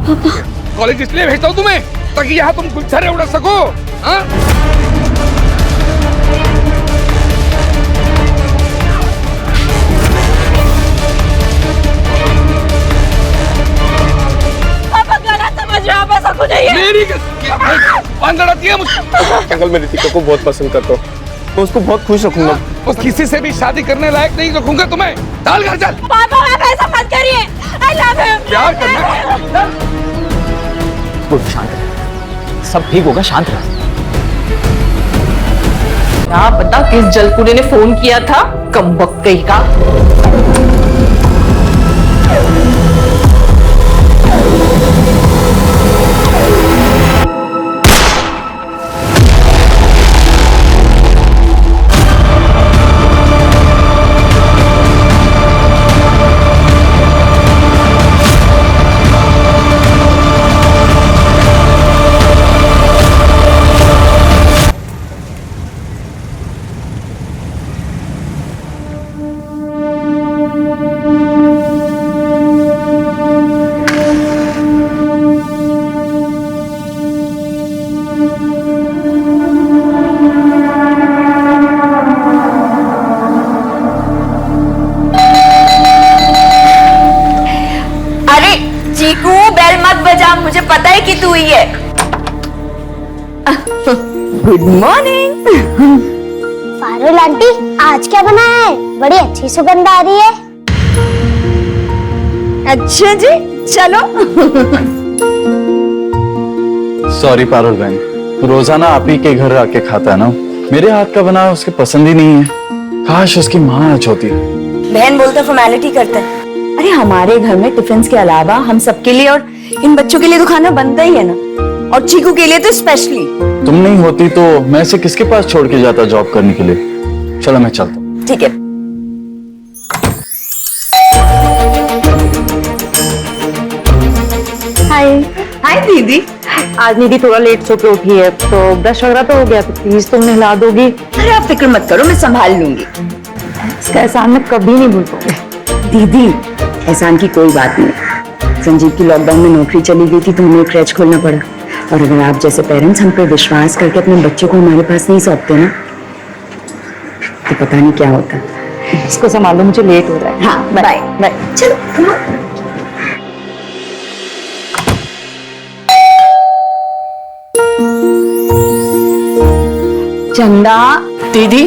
College इसलिए भेजता हूँ तुम्हें ताकि यहाँ तुम गुलछरे उड़ा सको। हाँ? मेरी लड़ाती है मुझसे। अंकल मैं रितिका को बहुत पसंद करता हूँ, मैं उसको बहुत खुश रखूंगा। उस किसी से भी शादी करने लायक नहीं रखूंगा तुम्हें। चल घर चल। पापा आप ऐसा मत करिए। I love him। प्यार करना। शांत रह, सब ठीक होगा, शांत रह। क्या पता किस जलकुरे ने फोन किया था, कमबख्त कहीं का। मुझे पता है कि तू ही है। Good morning. पारुल आंटी आज क्या बनाया है? बड़ी अच्छी सुगंध आ रही है। अच्छा जी चलो। सॉरी पारुल बहन, रोजाना आप ही के घर आके खाता है ना, मेरे हाथ का बना उसके पसंद ही नहीं है। काश उसकी माँ आज होती। बहन बोलते फॉर्मेलिटी करते हैं। अरे हमारे घर में टिफिन के अलावा हम सबके लिए और इन बच्चों के लिए तो खाना बनता ही है ना, और चीकू के लिए तो स्पेशली। तुम नहीं होती तो मैं इसे किसके पास छोड़ के जाता जॉब करने के लिए। चलो मैं चलता हूँ। ठीक है। हाय हाय दीदी। आज दीदी थोड़ा लेट सो के उठी है तो ब्रश वगैरह तो हो गया, तो प्लीज तुम नहला दोगी। अरे आप फिक्र मत करो, मैं संभाल लूंगी। इसका एहसान मैं कभी नहीं भूल पाऊंगी। दीदी एहसान की कोई बात नहीं। संजीव की लॉकडाउन में नौकरी चली गई थी तो हमें क्रैच खोलना पड़ा, और अगर आप जैसे पेरेंट्स हम पे विश्वास करके अपने बच्चों को हमारे पास नहीं सौंपते ना तो पता नहीं क्या होता। इसको संभालो, मुझे लेट हो रहा है। हाँ बाय बाय। चलो come on। चंदा दीदी,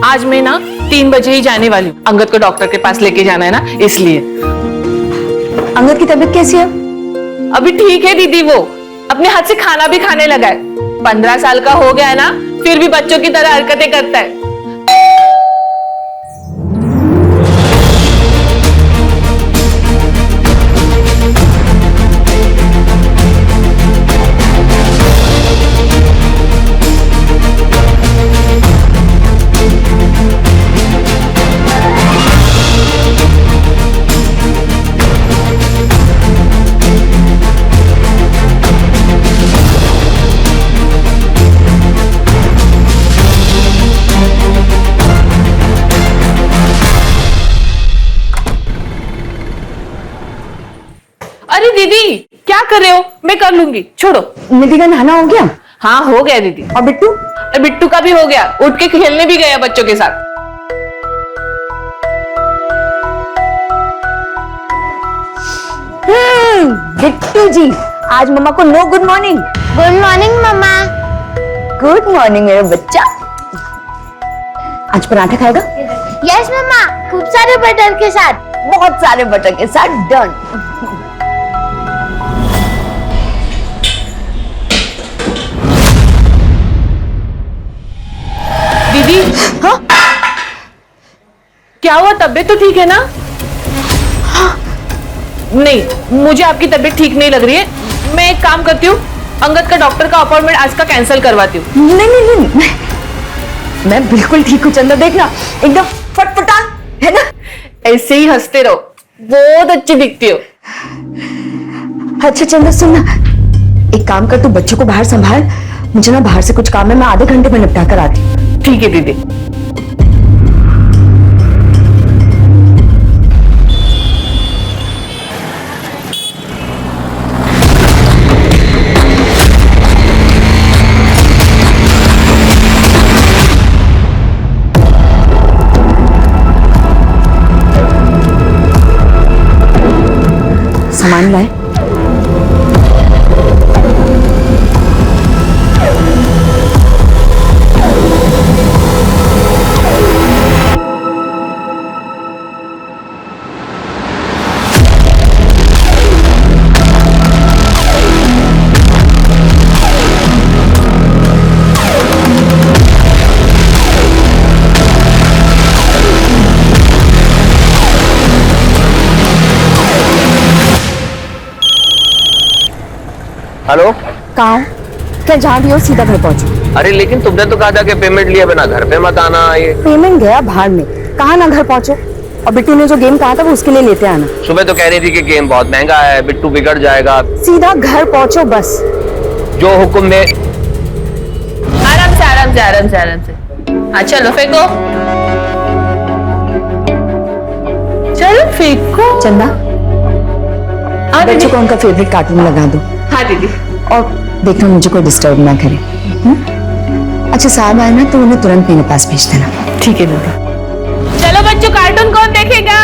आज मैं ना 3 बजे ही जाने वाली हूँ। अंगद को डॉक्टर के पास लेके जाना है ना, इसलिए। अंगद की तबीयत कैसी है? अभी ठीक है दीदी, वो अपने हाथ से खाना भी खाने लगा है। 15 साल का हो गया है ना, फिर भी बच्चों की तरह हरकतें करता है। अरे दीदी क्या कर रहे हो? मैं कर लूंगी, छोड़ो। निधि का नहाना हो गया? हाँ हो गया दीदी। और बिट्टू? बिट्टू का भी हो गया, उठ के खेलने भी गया बच्चों के साथ। बिट्टू जी आज मम्मा को no good morning. Good morning मम्मा। गुड मॉर्निंग मेरा बच्चा। आज पराठा खाएगा? यस मम्मा, खूब सारे बटर के साथ। बहुत सारे बटर के साथ। डन। दीदी हाँ? क्या हुआ? तबीयत तो ठीक है ना? हाँ? नहीं, मुझे आपकी तबीयत ठीक नहीं लग रही है। मैं एक काम करती हूँ, अंगद का डॉक्टर का अपॉइंटमेंट आज का कैंसिल करवाती हूँ। नहीं नहीं नहीं, मैं बिल्कुल ठीक हूँ चंदा, देखना एकदम फटफटा है ना। ऐसे ही हंसते रहो, बहुत अच्छी दिखती हो। अच्छा चंदा सुन ना, एक काम कर, तू बच्चों को बाहर संभाल, मुझे ना बाहर से कुछ काम है, मैं आधे घंटे में निपटा कर आती हूँ। ठीक है दीदी। सामान लाए। हेलो। कहाँ हो? क्या जा रही हो? सीधा घर पहुंचो। अरे लेकिन तुमने तो कहा था कि पेमेंट लिए बिना घर पे मत आना। ये पेमेंट गया भाड़ में, कहा ना घर पहुंचो। और बिट्टू ने जो गेम कहा था वो उसके लिए लेते आना। सुबह तो कह रही थी कि गेम बहुत महंगा है, बिट्टू बिगड़ जाएगा। सीधा घर पहुंचो बस। जो हुक्म में। आराम से आराम से आराम से आराम से। हाँ चलो फेंको, चलो फेंको। चंदा, हाँ बच्चों दीदी। को उनका फेवरेट कार्टून लगा दो हाँ दीदी। और देखना मुझे कोई डिस्टर्ब ना करे। अच्छा साहब आए ना तो उन्हें तुरंत मेरे पास भेज देना। ठीक है दीदी। चलो बच्चों, कार्टून कौन देखेगा?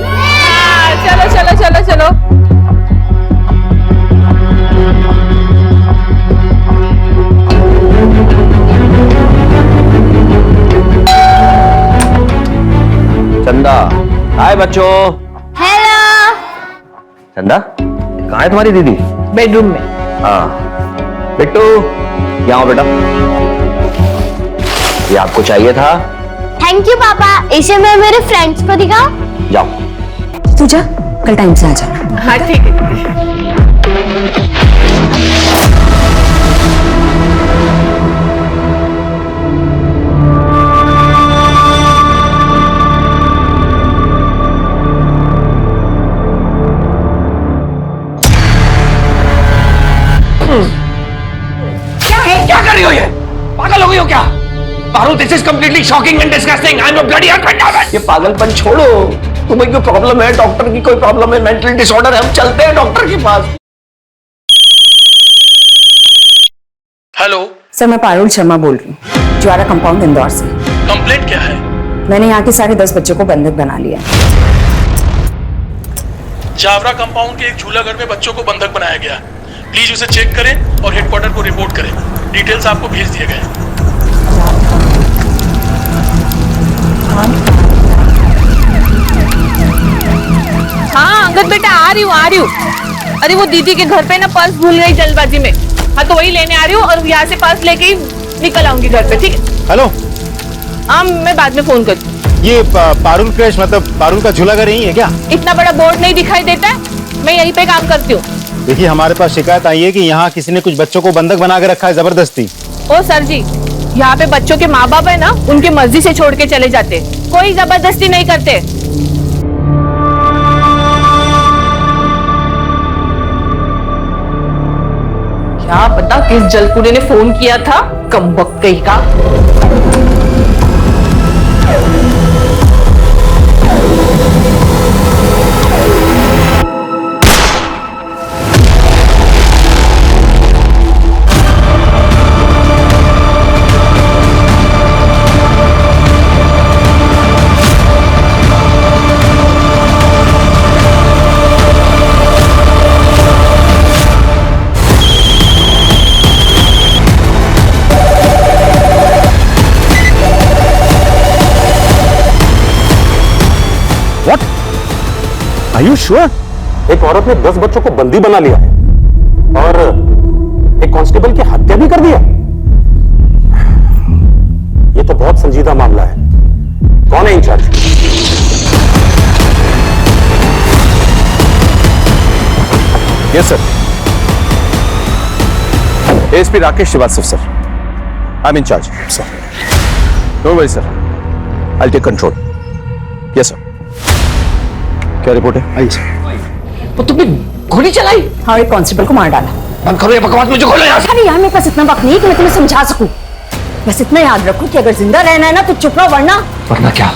हाँ, चलो चलो चलो चलो। चंदा, हाय बच्चों। हेलो। चंदा, कहाँ है तुम्हारी दीदी? बेडरूम में। हाँ बिट्टू, यहाँ आओ बेटा। ये आपको चाहिए था। थैंक यू पापा, इसे मैं मेरे फ्रेंड्स को दिखाऊं? जाओ। तू जा, कल टाइम से आ जाना। हाँ ठीक है दीदी। क्या कर रही हो ये? पागल हो गई हो क्या? Parul, this is completely shocking and disgusting. I am not bloody husband. ये पागलपन छोड़ो। तुम्हें कोई प्रॉब्लम है? डॉक्टर की कोई प्रॉब्लम है? मेंटल डिसऑर्डर है? हम चलते हैं डॉक्टर के पास। हेलो, सर मैं पारुल शर्मा बोल रही हूँ, ज्वारा कंपाउंड इंदौर से। कंप्लेंट क्या है? मैंने यहाँ के सारे 10 बच्चों को बंधक बना लिया। जावरा कंपाउंड के एक झूला घर में बच्चों को बंधक बनाया गया। प्लीज उसे चेक करें और हेडक्वार्टर को रिपोर्ट करें। डिटेल्स आपको भेज दिए गए। हाँ अंगद बेटा, आ रही हूँ। अरे वो दीदी के घर पे ना पर्स भूल गई जल्दबाजी में। हाँ तो वही लेने आ रही हूँ और यहाँ से पर्स लेके ही निकल आऊंगी घर पे, ठीक है? हेलो, हाँ मैं बाद में फोन करती हूँ। ये पारुल क्रैश मतलब पारुल का झूला घर यही है क्या? इतना बड़ा बोर्ड नहीं दिखाई देता है? मैं यहीं पे काम करती हूँ। देखिए हमारे पास शिकायत आई है कि यहाँ किसी ने कुछ बच्चों को बंधक बना के रखा है जबरदस्ती। ओ सर जी, यहाँ पे बच्चों के माँ बाप है ना, उनकी मर्जी से छोड़ के चले जाते, कोई जबरदस्ती नहीं करते। क्या पता किस जलकुड़े ने फोन किया था, कमबख्त कहीं का। Are you sure? एक औरत ने 10 बच्चों को बंदी बना लिया है और एक कांस्टेबल की हत्या भी कर दिया। ये तो बहुत संजीदा मामला है। कौन है in charge? Yes sir. ASP Rakesh Shrivastava sir. I'm in charge. Sir. Don't worry sir. I'll take control. Yes sir. क्या रिपोर्ट है? आई सर। तो तुमने गोली चलाई? हाँ, एक कांस्टेबल को मार डाला। बंद करो ये बकवास, मुझे खोलो यहाँ से। अरे यार मेरे पास इतना वक्त नहीं है कि मैं तुम्हें समझा सकूं। बस इतना याद रखो कि अगर जिंदा रहना है ना तो चुप रहो, वरना क्या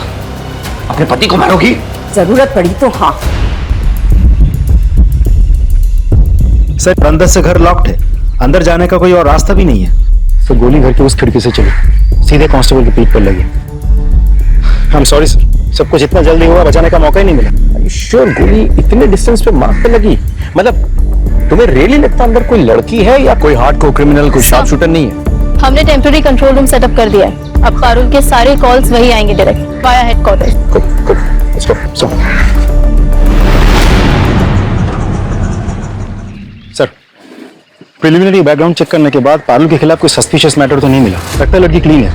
अपने पति को मारोगी? जरूरत पड़ी तो हाँ। सर अंदर से घर लॉक्ड है, अंदर जाने का कोई और रास्ता भी नहीं है। सर गोली घर की उस खिड़की से चली, सीधे कांस्टेबल की पीठ पर लगी। आई एम सॉरी सर, सब कुछ इतना जल्दी हुआ, बचाने का मौका ही नहीं मिला। श्योर गोली इतने डिस्टेंस पे मार्क पे लगी मतलब तुम्हें रियली लगता अंदर कोई लड़की है या कोई हार्डकोर क्रिमिनल, कोई शार्प शूटर नहीं है? हमने टेम्पररी कंट्रोल रूम सेटअप कर दिया है। अब पारुल के सारे कॉल्स वही आएंगे direct via headquarter. Good, let's go. Sir, preliminary background check करने के बाद पारुल के खिलाफ कोई सस्पिशियस मैटर तो नहीं मिला। लगता है लड़की क्लीन है।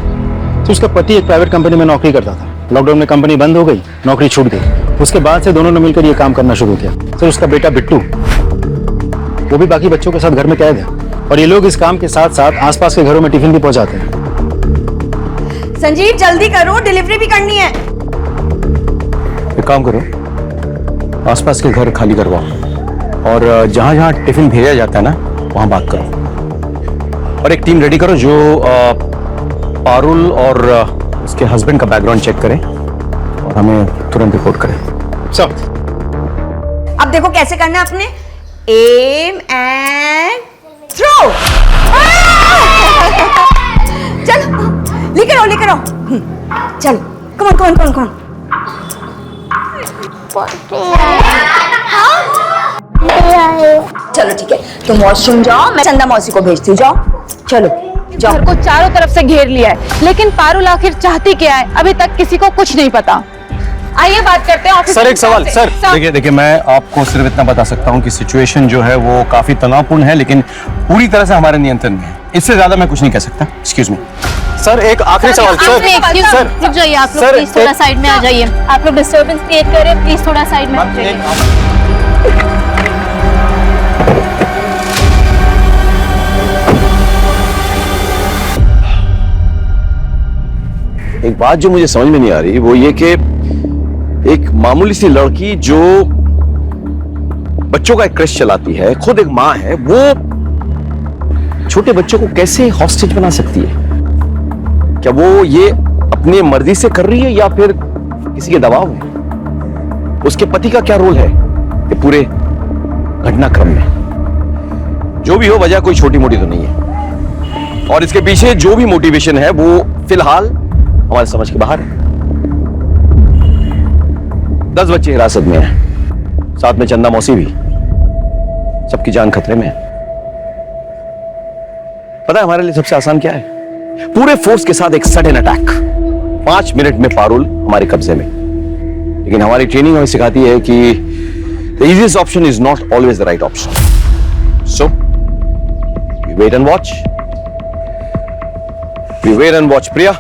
तो उसका पति एक प्राइवेट कंपनी में नौकरी करता था। लॉकडाउन में कंपनी बंद हो गई, नौकरी छूट गई। उसके बाद से दोनों ने मिलकर ये काम करना शुरू किया। सर, उसका बेटा बिट्टू, वो भी बाकी बच्चों के साथ घर में कैद है और ये लोग इस काम के साथ साथ आसपास के घरों में टिफिन भी पहुंचाते हैं। संजीव जल्दी करो, डिलीवरी भी करनी है। एक काम करो, आसपास के घर खाली करवाओ और जहां जहां टिफिन भेजा जाता है ना, वहां बात करो। और एक टीम रेडी करो जो पारुल और उसके हस्बैंड का बैकग्राउंड चेक करे और हमें तुरंत रिपोर्ट करे। सर, अब देखो कैसे करना है आपने। Aim and throw. चलो लेकर आओ। चलो कौन चलो ठीक है, तुम वॉशरूम जाओ, मैं चंदा मौसी को भेजती हूँ। जाओ चलो जाओ। घर को चारों तरफ से घेर लिया है, लेकिन पारुल आखिर चाहती क्या है अभी तक किसी को कुछ नहीं पता। आइए बात करते हैं ऑफिस। सर, एक सवाल। सर, देखिए मैं आपको सिर्फ इतना बता सकता हूं कि सिचुएशन जो है वो काफी तनावपूर्ण है, लेकिन पूरी तरह से हमारे नियंत्रण में है। इससे ज्यादा मैं कुछ नहीं कह सकता। एक्सक्यूज मी सर, एक आखिरी सवाल। सर रुक जाइए, आप लोग प्लीज थोड़ा साइड में आ जाइए। आप लोग डिस्टर्बेंस क्रिएट कर रहे हैं, प्लीज थोड़ा साइड में आ जाइए। एक बात जो मुझे समझ में नहीं आ रही वो ये कि एक मामूली सी लड़की जो बच्चों का एक क्रेश चलाती है, खुद एक मां है, वो छोटे बच्चों को कैसे हॉस्टेज बना सकती है? क्या वो ये अपनी मर्जी से कर रही है या फिर किसी के दबाव में? उसके पति का क्या रोल है ये पूरे घटनाक्रम में? जो भी हो, वजह कोई छोटी मोटी तो नहीं है और इसके पीछे जो भी मोटिवेशन है वो फिलहाल हमारे समझ के बाहर है। 10 बच्चे हिरासत में हैं, साथ में चंदा मौसी भी। सबकी जान खतरे में है। पता है हमारे लिए सबसे आसान क्या है? पूरे फोर्स के साथ एक सडन अटैक। 5 मिनट में पारुल हमारे कब्जे में। लेकिन हमारी ट्रेनिंग हमें सिखाती है कि the easiest option is not always the right option. So we wait and watch. Priya,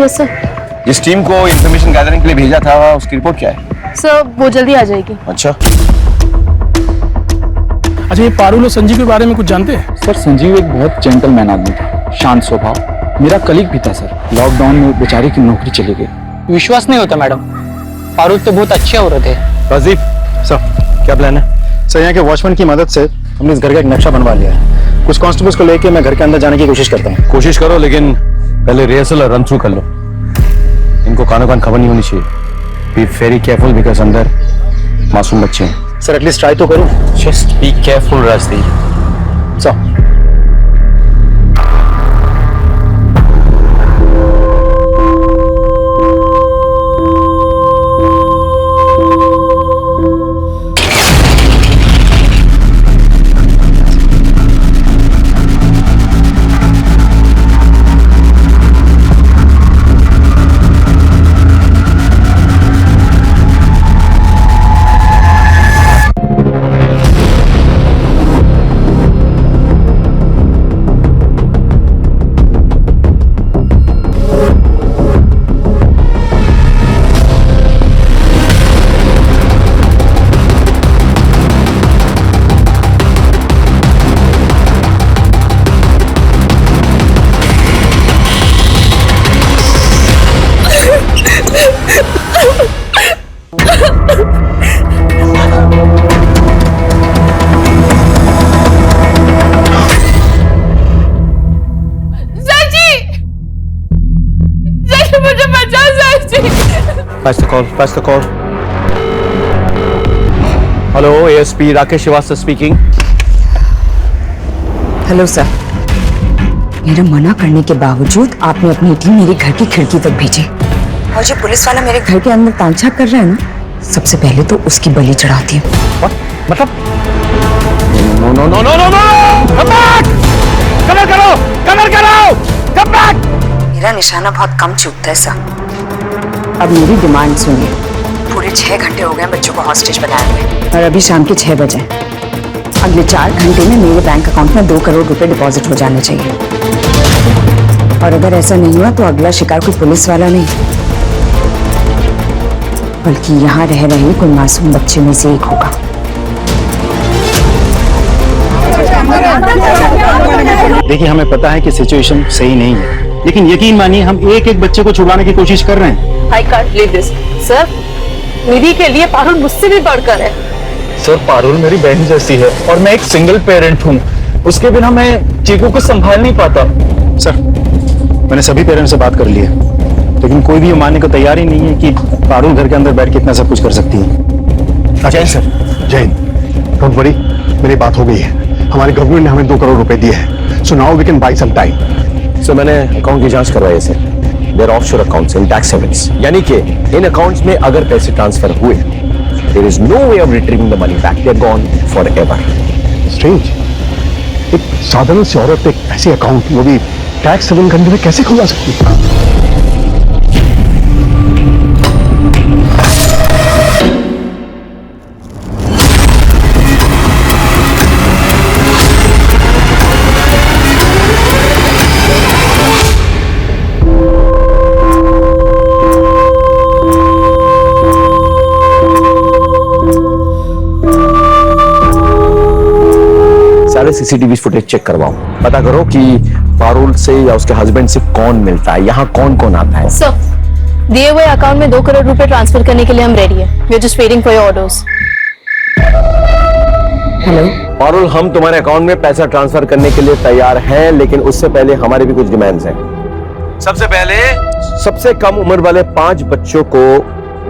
yes sir. जिस टीम को इंफॉर्मेशन गैदरिंग के लिए भेजा था उसकी रिपोर्ट क्या है? सर वो जल्दी आ जाएगी। अच्छा, ये पारुल और संजीव के बारे में कुछ जानते हैं? सर, संजीव एक बहुत जेंटलमैन आदमी था, शांत स्वभाव। मेरा कलीग भी था सर। लॉकडाउन में बेचारे की नौकरी चली गई। विश्वास नहीं होता मैडम, पारुल तो बहुत अच्छे औरत है। राजीव सर, क्या प्लान है? सर, यहाँ के वॉचमैन की मदद से हमने इस घर का एक नक्शा बनवा लिया है। कुछ कांस्टेबल्स को लेके मैं घर के अंदर जाने की कोशिश करता हूँ। कोशिश करो, लेकिन पहले रिहर्सल और रन थ्रू कर लो। इनको कानो कान खबर नहीं होनी चाहिए। बी वेरी केयरफुल बिकॉज अंदर मासूम बच्चे हैं। सर, एटलीस्ट ट्राई तो करूँ। Just be careful Rajdeep. Sir, Pass the call. Hello, ASP Rakesh Srivastava speaking. Hello sir, मेरा मना करने के बावजूद आपने अपनी टीम मेरे घर की खिड़की तक भेजी और जो पुलिस वाला मेरे घर के अंदर तालछाप कर रहा है ना, सबसे पहले तो उसकी बलि चढ़ाती हूँ। मतलब no no no no no, come back, cover करो, कवर करो, कम बैक। मेरा निशाना बहुत कम चूकता है सर। अब मेरी डिमांड सुनिए। पूरे 6 घंटे हो गए बच्चों को हॉस्टेज बनाए हुए और अभी शाम के 6 बजे। अगले 4 घंटे में मेरे बैंक अकाउंट में 2 करोड़ रुपए डिपॉजिट हो जाने चाहिए। और अगर ऐसा नहीं हुआ तो अगला शिकार कोई पुलिस वाला नहीं, बल्कि यहाँ रह रहे कोई मासूम बच्चे में से एक होगा। देखिए, हमें पता है कि सिचुएशन सही नहीं है, लेकिन यकीन मानिए हम एक एक बच्चे को छुड़वाने की कोशिश कर रहे हैं। I can't believe this sir. Nidhi के लिए पारुल मुझसे भी बढ़कर है। सर, पारुल मेरी बहन जैसी है और मैं एक सिंगल पेरेंट हूँ। उसके बिना मैं चीकू को संभाल नहीं पाता। सर, मैंने सभी पेरेंट्स से बात कर ली है, लेकिन कोई भी ये मानने को तैयार ही नहीं है कि पारुल घर के अंदर बैठ के इतना सब कुछ कर सकती है। Jain sir, Jain, don't worry, मेरी बात हो गई है। हमारे गवर्नमेंट ने हमें 2 करोड़ रुपए दिए हैं, so now we can buy some time. So मैंने अकाउंट की जांच करवाई है sir. There offshore accounts in tax havens, यानी कि इन अकाउंट्स में अगर पैसे ट्रांसफर हुए, there is no way of retrieving the money back, they are gone forever. Strange, एक साधारण सी औरत एक ऐसे अकाउंट, वो भी टैक्स हेवन कंट्री में, कैसे खुलवा सकती है? सारे सीसीटीवी फुटेज चेक करवाओ, पता करो कि पारुल से या उसके हस्बैंड से कौन मिलता है, यहाँ कौन कौन आता है। सर, दिए हुए अकाउंट में 2 करोड़ रुपए ट्रांसफर करने के लिए हम रेडी हैं। We are just waiting for your orders. Hello Parul, हम तुम्हारे अकाउंट में पैसा ट्रांसफर करने के लिए तैयार हैं, लेकिन उससे पहले हमारे भी कुछ डिमांड्स हैं। सबसे पहले सबसे कम उम्र वाले 5 बच्चों को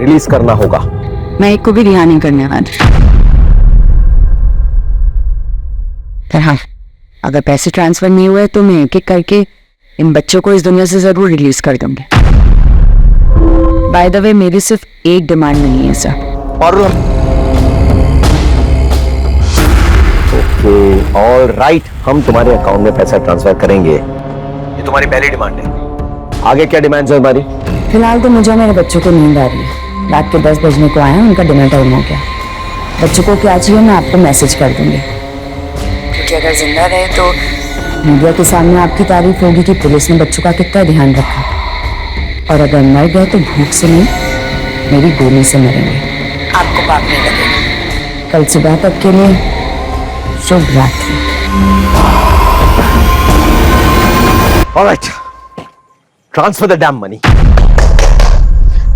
रिलीज करना होगा। मैं एक को भी रिहा नहीं करने वाली। पर हाँ, अगर पैसे ट्रांसफर नहीं हुए तो मैं एक एक करके इन बच्चों को इस दुनिया से जरूर रिलीज कर दूंगी। बाय द वे, मेरी सिर्फ एक डिमांड नहीं है sir. Parul, okay, all right, हम तुम्हारे अकाउंट में पैसा ट्रांसफर करेंगे। ये तुम्हारी पहली डिमांड है। आगे क्या डिमांड्स है तुम्हारी? फिलहाल तो मुझे मेरे बच्चों को नींद आ रही है। रात के 10 बजने को आया, उनका डिनर टाइम हो गया। बच्चों को क्या चाहिए मैं आपको मैसेज कर दूंगी, क्योंकि अगर जिंदा रहे तो मीडिया के सामने आपकी तारीफ होगी कि पुलिस ने बच्चों का कितना ध्यान रखा, और अगर मर गए तो भूख से नहीं, मेरी गोली से मरेंगे। आपको पाप नहीं लगेगा। कल सुबह तक के लिए शुभ रात्रि। Alright, transfer the dam money.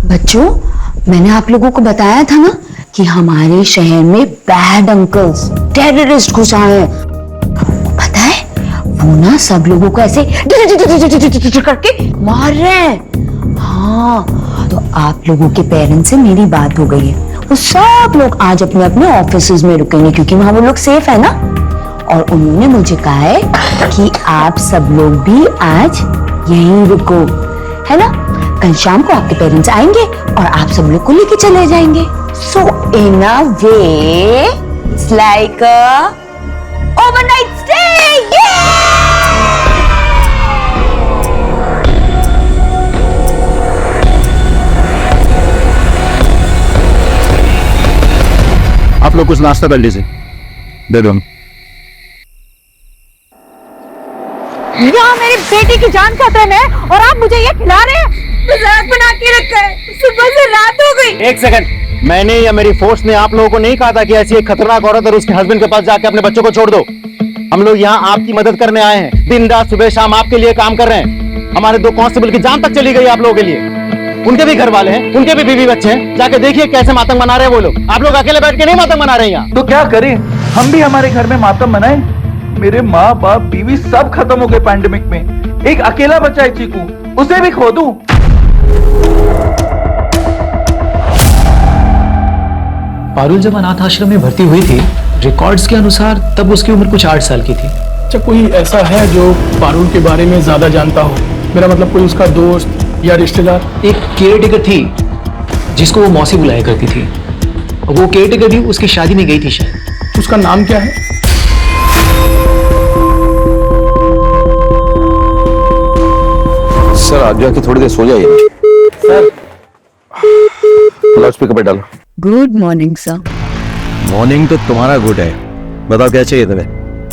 बच्चों, मैंने आप लोगों को बताया था ना कि हमारे शहर में बैड अंकल्स, टेररिस्ट घुस आए हैं। पता है, वो ना सब लोगों को ऐसे करके मार रहे हैं। हाँ, तो आप लोगों के पेरेंट्स से मेरी बात हो गई है। वो सब लोग आज अपने अपने ऑफिसेज में रुकेंगे, क्योंकि वहां वो लोग सेफ है ना। और उन्होंने मुझे कहा है कि आप सब लोग भी आज यहीं रुको, है ना। कल शाम को आपके पेरेंट्स आएंगे और आप सब लोग को लेके चले जाएंगे। So in a way, it's like a overnight stay. Yeah! आप लोग कुछ नाश्ता कर लीजिए, दे दो। यहाँ मेरी बेटी की जान खतरे है और आप मुझे ये खिला रहे हैं? मजाक बना के रखा है। सुबह से रात हो गई। एक सेकंड, मैंने या मेरी फोर्स ने आप लोगों को नहीं कहा था कि ऐसी एक खतरनाक औरत और उसके हस्बैंड के पास जाके अपने बच्चों को छोड़ दो। हम लोग यहाँ आपकी मदद करने आए हैं। दिन रात सुबह शाम आपके लिए काम कर रहे हैं। हमारे 2 कांस्टेबल की जान तक चली गई आप लोगों के लिए। उनके भी घर वाले हैं, उनके भी बीवी बच्चे हैं। जाके देखिए कैसे मातम मना रहे हैं वो लोग। आप लोग अकेले बैठ के नहीं मातम मना रहे हैं यहाँ। तो क्या करें, हम भी हमारे घर में मातम मनाएं? मेरे माँ बाप बीवी सब खत्म हो गए पैंडेमिक में। एक अकेला बच्चा है चीकू, उसे भी खो दूं? पारुल जब अनाथ आश्रम में भर्ती हुई थी, रिकॉर्ड्स के अनुसार तब उसकी उम्र कुछ 8 साल की थी। अच्छा, कोई ऐसा है जो पारुल के बारे में ज्यादा जानता हो? मेरा मतलब कोई उसका दोस्त या रिश्तेदार? एक केयरटेकर थी जिसको वो मौसी बुलाया करती थी। वो केयरटेकर भी उसकी शादी में गई थी शायद। उसका नाम क्या है? सर आप जाके थोड़ी देर सो जाइए। सर लाउड स्पीकर पे डालो। Good morning sir. मॉर्निंग तो तुम्हारा गुड है, बताओ क्या चाहिए तुम्हें?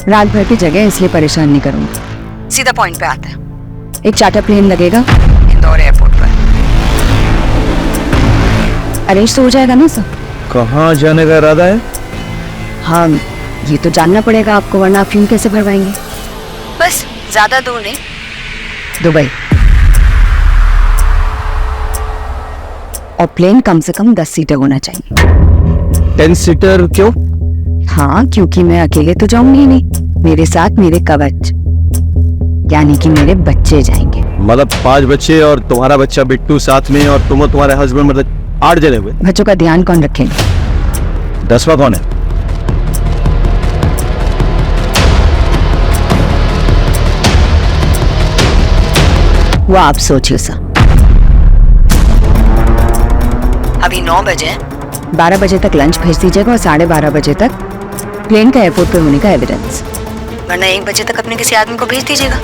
रात भर की जगह इसलिए परेशान नहीं करूंगी, सीधा पॉइंट पे आता है। एक चार्टर प्लेन लगेगा इंदौर एयरपोर्ट पर। अरेंज तो हो जाएगा ना सर? कहाँ जाने का इरादा है? हाँ ये तो जानना पड़ेगा आपको, वरना आप फ्यूम कैसे भरवाएंगे? बस ज्यादा दूर नहीं, दुबई। और प्लेन कम से कम 10 सीटर होना चाहिए। 10 सीटर क्यों? हाँ क्योंकि मैं अकेले तो जाऊंगी नहीं, मेरे साथ मेरे कवच यानी कि मेरे बच्चे जाएंगे। मतलब 5 बच्चे और तुम्हारा बच्चा बिट्टू साथ में, और तुम और तुम्हारे हस्बैंड, मतलब 8 जने हुए। बच्चों का ध्यान कौन रखेंगे? 10वां कौन है? वो आप सोचिए सर। अभी 9 बजे, 12 बजे तक लंच भेज दीजिएगा और 12:30 बजे तक प्लेन का एयरपोर्ट पे होने का एविडेंस, वरना 1 बजे तक अपने किसी आदमी को भेज दीजिएगा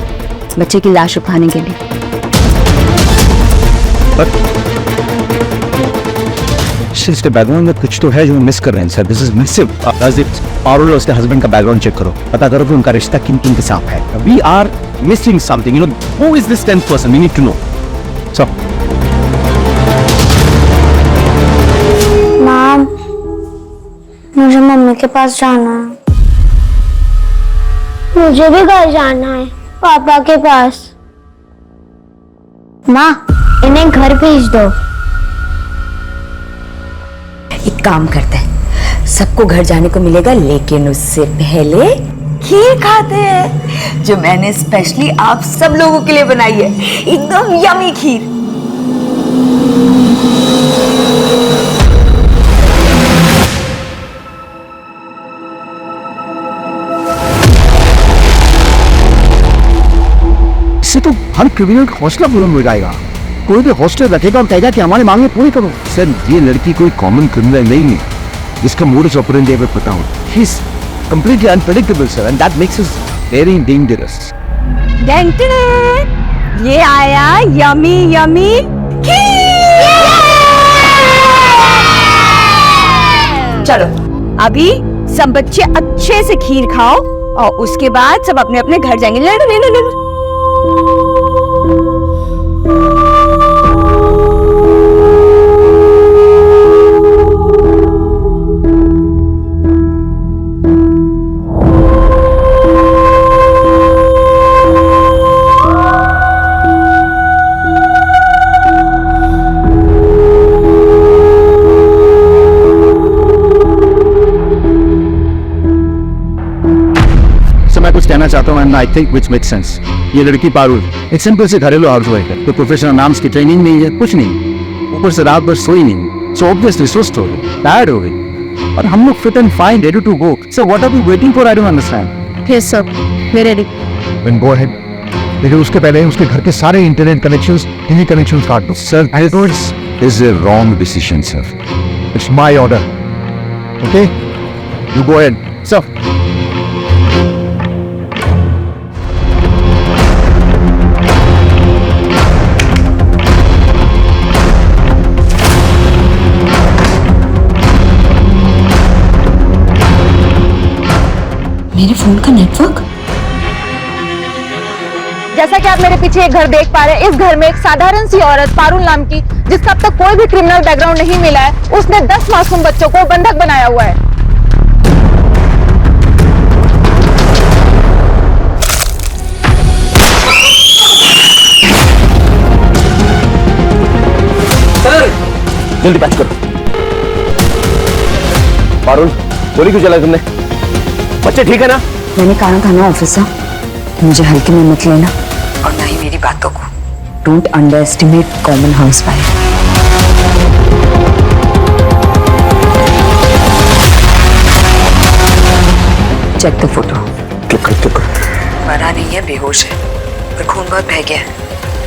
बच्चे की लाश उठाने के लिए। इसके बैकग्राउंड में कुछ तो है जो मिस कर रहे हैं sir. This is massive. Parul और उसके हस्बैंड का बैकग्राउंड चेक करो, पता करो कि उनका रिश्ता किन किन के साथ है। We are missing something, you know. Who is this 10th person? We need to know. So ma'am मुझे मम्मी के पास जाना है। मुझे भी घर जाना है, पापा के पास। माँ इन्हें घर भेज दो। एक काम करते हैं, सबको घर जाने को मिलेगा, लेकिन उससे पहले खीर खाते हैं जो मैंने स्पेशली आप सब लोगों के लिए बनाई है, एकदम यमी खीर। इससे तो हर क्रिमिनल का हौसला बुलंद हो जाएगा। कोई भी हॉस्टल रखेगा और कहेगा कि हमारी मांगे पूरी करो। सर ये लड़की कोई कॉमन क्रिमिनल नहीं है, इसका मोडस ऑपरेंडी हमें पता हो। He is completely unpredictable sir, and that makes us very dangerous. ये आया यमी यमी चलो अभी सब बच्चे अच्छे से खीर खाओ और उसके बाद सब अपने अपने घर जाएंगे। ले लो ले लो ले लो। मैं कुछ कहना चाहता हूँ and I think which make sense. ये लड़की पारुल एक सिंपल से घरेलू हाउसवाइफ है, तो प्रोफेशनल नाम्स की ट्रेनिंग नहीं है, कुछ नहीं। ऊपर से रात भर सोई नहीं, सो ऑब्वियसली सुस्त हो गई, टायर्ड हो गई। और हम लोग fit and fine, ready to go. So what are we waiting for? I don't understand. Yes sir, we ready. Then go ahead. लेकिन उसके पहले उसके घर के सारे इंटरनेट कनेक्शंस, टीवी कनेक्शंस काट दो। Sir I know it's a wrong decision sir. It's my order, okay? You go ahead sir. मेरे फोन का नेटवर्क। जैसा कि आप मेरे पीछे एक घर देख पा रहे हैं, इस घर में एक साधारण सी औरत पारुल नाम की, जिसका अब तक कोई भी क्रिमिनल बैकग्राउंड नहीं मिला है, उसने 10 मासूम बच्चों को बंधक बनाया हुआ है। जल्दी पैच करो। पारुल गोली क्यों चलाई तुमने? बच्चे ठीक है ना? मैंने कहा था ना ऑफिसर, मुझे हल्के में मत लेना और ना ही मेरी बातों को। Don't underestimate common housewife. Check the photo. Click करो। मरा नहीं है, बेहोश है, पर खून बहुत बह गया है।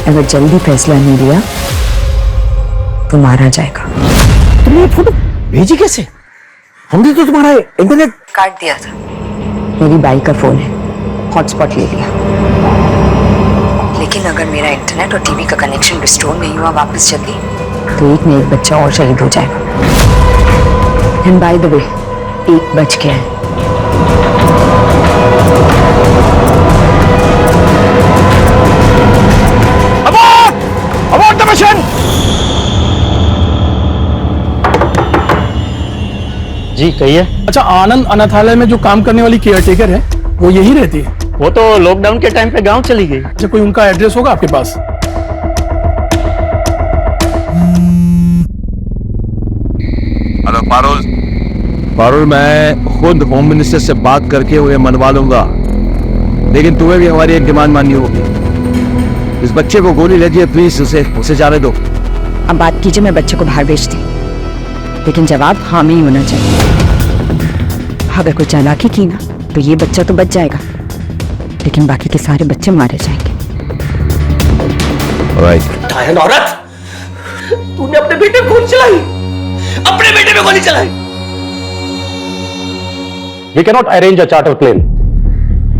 अगर जल्दी फैसला नहीं लिया तो मारा जाएगा। तुमने ये फोटो भेजी कैसे? हमने तो तुम्हारा इंटरनेट काट दिया था। मेरी बाई का फोन है, हॉटस्पॉट ले लिया। लेकिन अगर मेरा इंटरनेट और टीवी का कनेक्शन रिस्टोर नहीं हुआ वापस जल्दी, तो एक न एक बच्चा और शहीद हो जाएगा। एंड बाय द वे, 1 बज गया है। Abort the mission! जी कहिए। अच्छा, आनंद अनाथालय में जो काम करने वाली केयरटेकर है वो यही रहती है? वो तो लॉकडाउन के टाइम पे गांव चली गई। अच्छा, कोई उनका एड्रेस होगा आपके पास? हेलो पारुल। पारुल, मैं खुद होम मिनिस्टर से बात करके उन्हें मनवा लूंगा, लेकिन तुम्हें भी हमारी एक डिमांड माननी होगी। इस बच्चे को गोली लगी है, प्लीज उसे जाने दो। अब बात कीजिए, मैं बच्चे को बाहर भेजती, लेकिन जवाब हाँ में ही होना चाहिए। अगर कोई चालाकी की ना तो ये बच्चा तो बच जाएगा, लेकिन बाकी के सारे बच्चे मारे जाएंगे। डायन औरत, तूने अपने बेटे पे गोली चलाई, अपने बेटे पे गोली चलाई। We cannot arrange a charter plane.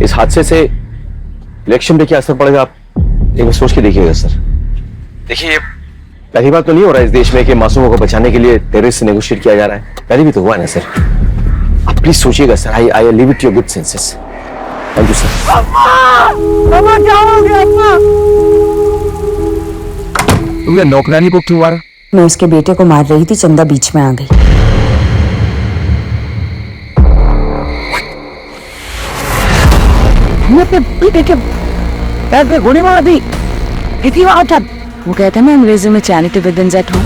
इस हादसे से इलेक्शन पे क्या असर पड़ेगा आप एक बार सोच के देखिएगा सर। देखिए, पहली बार तो नहीं हो रहा है इस देश में कि मासूमों को बचाने के लिए टेररिस्ट से नेगोशिएट किया जा रहा है। पहले भी तो हुआ ना सर। आप प्लीज सोचिएगा sir. I leave it to your good senses. Thank you sir. अम्मा क्या हो गया अम्मा? तुमने नौकरानी को क्यों मारा? मैं उसके बेटे को मार रही थी, चंदा बीच में आ गई। कैसे गोली मार दी? कितनी बार था? वो कहता है मैं अंग्रेजी में charity with in at home.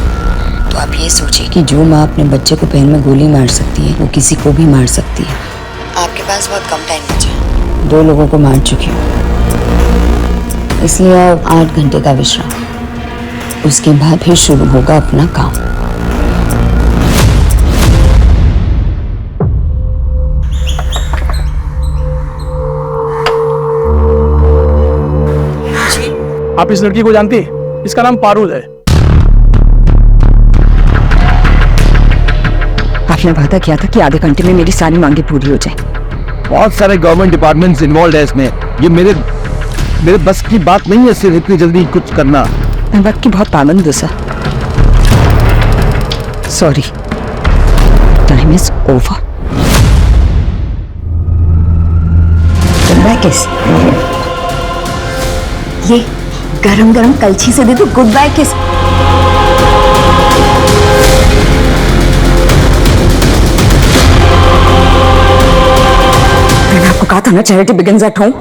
तो आप ये सोचिए कि जो माँ अपने बच्चे को पैर में गोली मार सकती है, वो किसी को भी मार सकती है। आपके पास बहुत कम टाइम बचा है। 2 लोगों को मार चुकी हूँ, इसलिए अब 8 घंटे का विश्राम, उसके बाद फिर शुरू होगा अपना काम। आप इस लड़की को जानती है? इसका नाम पारुल है। आपने वादा किया था कि आधे घंटे में मेरी सारी मांगे पूरी हो जाए। बहुत सारे गवर्नमेंट डिपार्टमेंट्स इन्वॉल्व है इसमें। ये मेरे बस की बात नहीं है सिर्फ इतनी जल्दी कुछ करना। मैं वक्त की बहुत पाबंद हूँ sir. Sorry, time is over. किस ये गरम गरम कलछी से दे दो गुड बाय किस। मैंने आपको कहा था ना चैरिटी बिगिंस एट होम।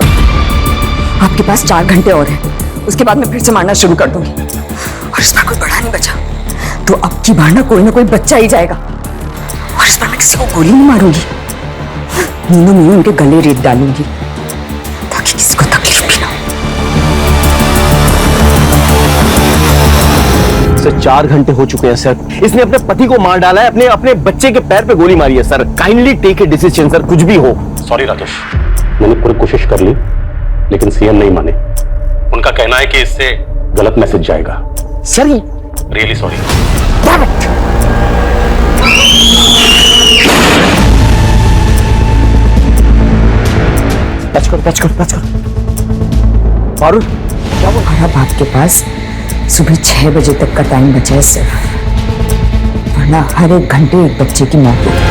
आपके पास 4 घंटे और हैं, उसके बाद मैं फिर से मारना शुरू कर दूंगी। और इस बार कोई बड़ा नहीं बचा, तो अब की बार ना कोई बच्चा ही जाएगा। और इस बार मैं किसी को गोली नहीं मारूंगी, नींदों में उनके गले रेत डालूंगी ताकि किसी को तकलीफ भी ना हो। सर 4 घंटे हो चुके हैं सर। इसने अपने पति को मार डाला है, अपने बच्चे के पैर पे गोली मारी है sir. Kindly take a decision sir, कुछ भी हो। सॉरी राकेश, मैंने पूरी कोशिश कर ली लेकिन सीएम नहीं माने। उनका कहना है कि इससे गलत मैसेज जाएगा। Sir really sorry. टच करो। पारुल क्या वो खराब आपके पास सुबह 6 बजे तक का टाइम बचा है सिर्फ, वरना हर 1 घंटे एक बच्चे की मौत होगी।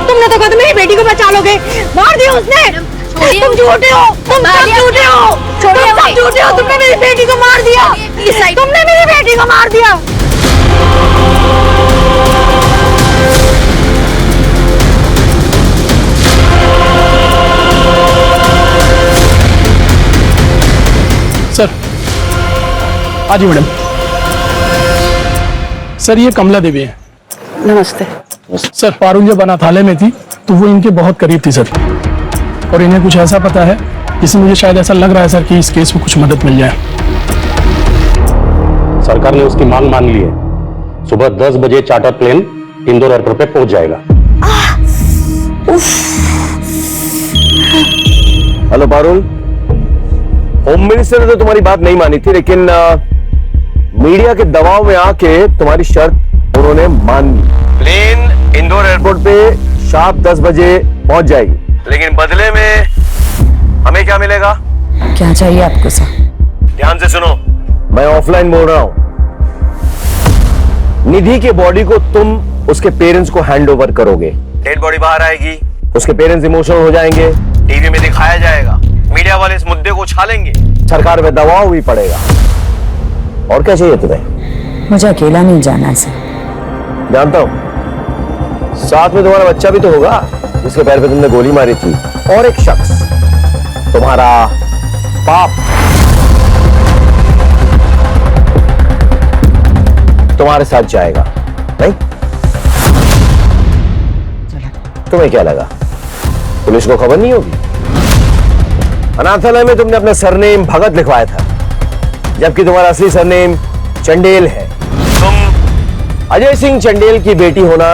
तुमने तो कहा था मेरी बेटी को बचा लोगे, मार दिया उसने। तुम झूठे हो, तुम सब झूठे हो, तुमने मेरी बेटी को मार दिया, तुमने मेरी बेटी को मार दिया। सर हाँ जी मैडम। सर ये कमला देवी है। नमस्ते। सर पारुल जब अनाथालय में थी तो वो इनके बहुत करीब थी सर, और इन्हें कुछ ऐसा पता है जिससे मुझे शायद ऐसा लग रहा है सर कि इस केस में कुछ मदद मिल जाए। सरकार ने उसकी मांग मान ली है। सुबह 10 बजे चार्टर प्लेन इंदौर एयरपोर्ट पे पहुंच जाएगा। हेलो पारुल, होम मिनिस्टर ने तो तुम्हारी बात नहीं मानी थी, लेकिन मीडिया के दबाव में आके तुम्हारी शर्त उन्होंने मान ली। प्लेन इंदौर एयरपोर्ट पे शाम 10 बजे पहुंच जाएगी, लेकिन बदले में हमें क्या मिलेगा? क्या चाहिए आपको सर? ध्यान से सुनो, मैं ऑफलाइन बोल रहा हूं। निधि के बॉडी को तुम उसके पेरेंट्स को हैंड ओवर करोगे। डेड बॉडी बाहर आएगी, उसके पेरेंट्स इमोशनल हो जाएंगे, टीवी में दिखाया जाएगा, मीडिया वाले इस मुद्दे को उछालेंगे, सरकार में दबाव भी पड़ेगा। और क्या चाहिए तुम्हें? मुझे अकेला नहीं जाना है सर। जानता हूं, साथ में तुम्हारा बच्चा भी तो होगा जिसके पैर पे तुमने गोली मारी थी, और एक शख्स तुम्हारा बाप तुम्हारे साथ जाएगा। नहीं? तुम्हें क्या लगा पुलिस को खबर नहीं होगी? अनाथालय में तुमने अपना सरनेम भगत लिखवाया था, जबकि तुम्हारा असली सरनेम चंडेल है। तुम अजय सिंह चंडेल की बेटी होना,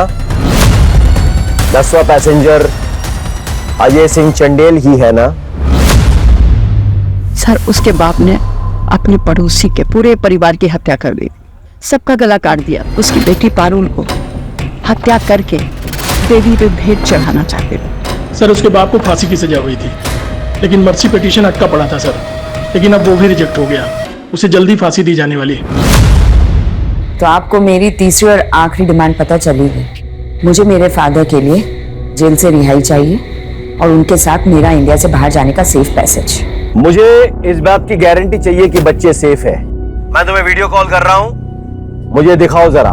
10वां पैसेंजर अजय सिंह चंडेल ही है ना? सर, उसके बाप ने अपने पड़ोसी के पूरे परिवार की हत्या कर दी, सबका गला काट दिया। उसकी बेटी पारुल को हत्या करके देवी पे भेंट चढ़ाना चाहते थे। सर, उसके बाप को फांसी की सजा हुई थी, लेकिन मर्सी पिटीशन अटका पड़ा था सर, लेकिन अब वो भी रिजेक्ट हो गया। उसे जल्दी फांसी दी जाने वाली है। तो आपको मेरी तीसरी और आखिरी डिमांड पता चली है। मुझे मेरे फादर के लिए जेल से रिहाई चाहिए और उनके साथ मेरा इंडिया से बाहर जाने का सेफ पैसेज। मुझे इस बात की गारंटी चाहिए कि बच्चे सेफ है। मैं तुम्हें वीडियो कॉल कर रहा हूं, मुझे दिखाओ जरा।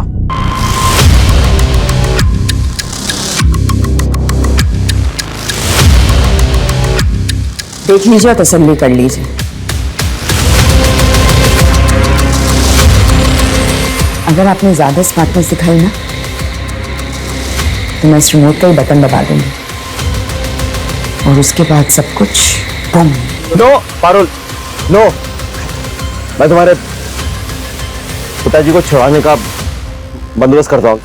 देख लीजिए और तसल्ली कर लीजिए। अगर आपने ज्यादा स्मार्टनेस दिखाई ना, तो मैं इस रिमोट का ही बटन दबा दूंगी और उसके बाद सब कुछ बम। No Parul, no. मैं तुम्हारे पिताजी को छुड़ाने का बंदोबस्त करता हूं।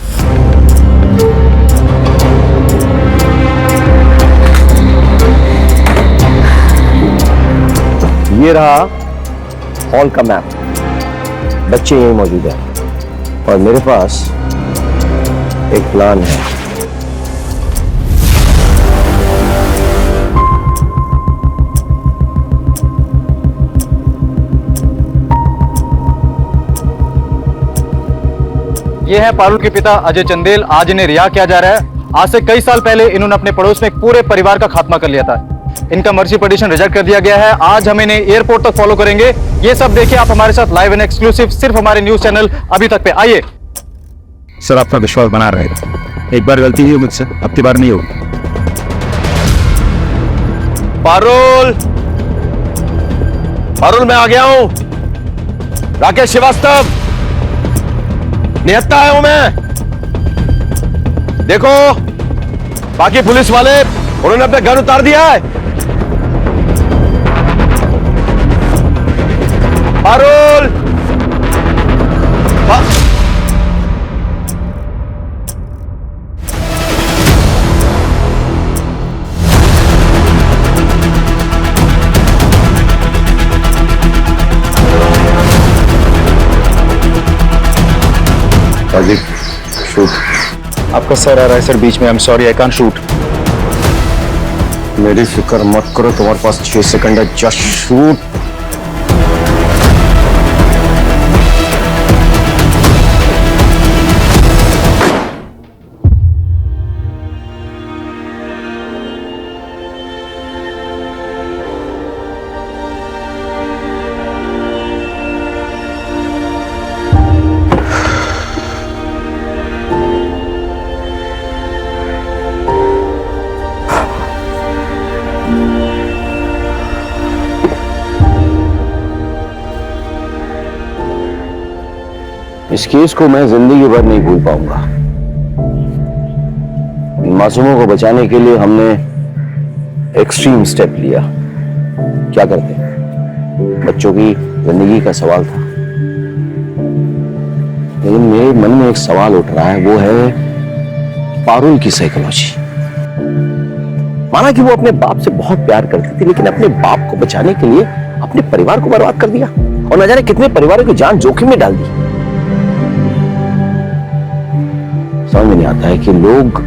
ये रहा हॉल का मैप, बच्चे यहीं मौजूद हैं और मेरे पास एक प्लान है। ये है पारुल के पिता अजय चंदेल। आज इन्हें रिहा किया जा रहा है। आज से कई साल पहले इन्होंने अपने पड़ोस में एक पूरे परिवार का खात्मा कर लिया था। इनका मर्जी पिटीशन रिजेक्ट कर दिया गया है। आज हम इन्हें एयरपोर्ट तक फॉलो करेंगे। ये सब देखिए आप हमारे साथ लाइव एंड एक्सक्लूसिव सिर्फ हमारे न्यूज चैनल अभी तक पे। आइए। सर, आपका विश्वास बना रहेगा। एक बार गलती हुई मुझसे, अब की बार नहीं होगी। पारुल, पारुल मैं आ गया हूं। राकेश श्रीवास्तव, निहत्था आया हूं मैं। देखो, बाकी पुलिस वाले उन्होंने अपने घर उतार दिया है। पारुल, शूट। आपका सर आ रहा है सर बीच में। I am sorry, I can't shoot. मेरी फिक्र मत करो, तुम्हारे पास 6 सेकंड है। Just shoot. इस केस को मैं जिंदगी भर नहीं भूल पाऊंगा। इन मासूमों को बचाने के लिए हमने एक्सट्रीम स्टेप लिया। क्या करते, बच्चों की जिंदगी का सवाल था, लेकिन मेरे मन में एक सवाल उठ रहा है, वो है पारुल की साइकोलॉजी। माना कि वो अपने बाप से बहुत प्यार करती थी, लेकिन अपने बाप को बचाने के लिए अपने परिवार को बर्बाद कर दिया और न जाने कितने परिवारों की जान जोखिम में डाल दी। समझ में नहीं आता है कि लोग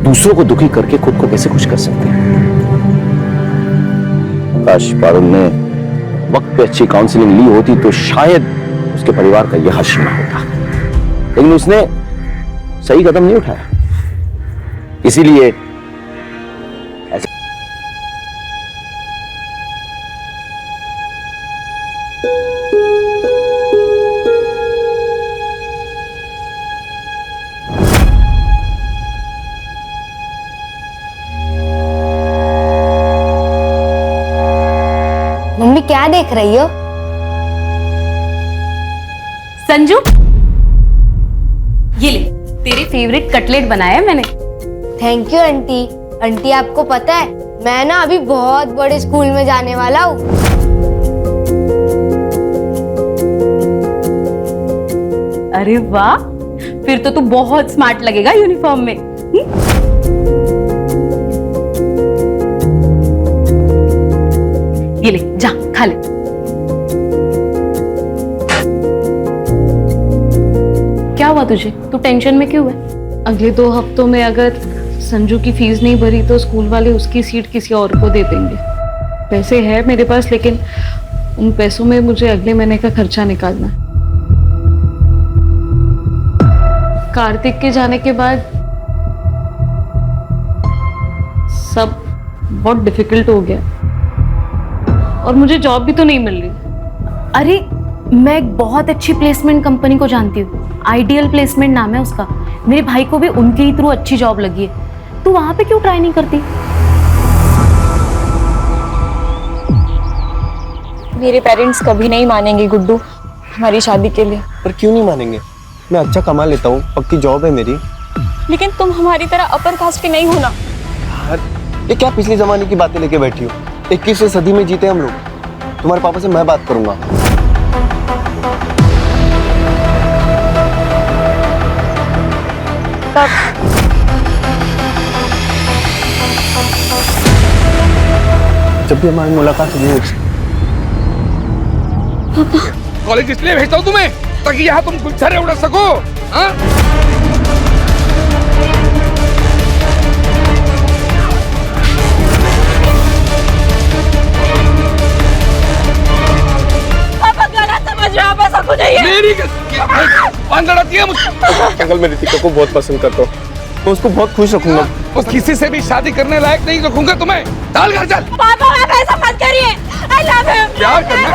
दूसरों को दुखी करके खुद को कैसे खुश कर सकते हैं। काश पारुल ने वक्त पे अच्छी काउंसलिंग ली होती तो शायद उसके परिवार का यह हश्र न होता, लेकिन उसने सही कदम नहीं उठाया, इसीलिए ऐसे। मम्मी क्या देख रही हो? संजू, ये ले, तेरे फेवरेट कटलेट बनाया है मैंने। Thank you aunty. आंटी आपको पता है मैं ना अभी बहुत बड़े स्कूल में जाने वाला हूँ। अरे वाह, फिर तो तू बहुत स्मार्ट लगेगा यूनिफॉर्म में। ये ले, जा खा ले। क्या हुआ तुझे? तू टेंशन में क्यों है? अगले 2 हफ्तों में अगर संजू की फीस नहीं भरी तो स्कूल वाले उसकी सीट किसी और को दे देंगे। पैसे है मेरे पास, लेकिन उन पैसों में मुझे अगले महीने का खर्चा निकालना है। कार्तिक के जाने के बाद सब बहुत डिफिकल्ट हो गया और मुझे जॉब भी तो नहीं मिल रही। अरे मैं एक बहुत अच्छी प्लेसमेंट कंपनी को जानती हूँ, आइडियल प्लेसमेंट नाम है उसका। मेरे भाई को भी उनके ही थ्रू अच्छी जॉब लगी है। तू वहां पे क्यों ट्राई नहीं करती? मेरे पेरेंट्स कभी नहीं मानेंगे गुड्डू हमारी शादी के लिए। पर क्यों नहीं मानेंगे? मैं अच्छा कमा लेता हूँ, पक्की जॉब है मेरी। लेकिन तुम हमारी तरह अपर कास्ट के नहीं हो ना। यार ये क्या पिछले जमाने की बातें लेके बैठी हो? 21वीं सदी में जीते हम लोग। तुम्हारे पापा से मैं बात करूंगा। जब भी हमारी मुलाकात हुई कॉलेज इसलिए भेजता हूँ तुम्हें ताकि यहाँ तुम गुलछरे उड़ा सको। हाँ? मेरी लड़ाती है मुझसे। अंकल मैं रितिका को बहुत पसंद करता हूँ, मैं उसको बहुत खुश रखूंगा। उस किसी से भी शादी करने लायक नहीं रखूंगा तुम्हें। चल घर चल। पापा आप ऐसा मत करिए। I love him। प्यार करना।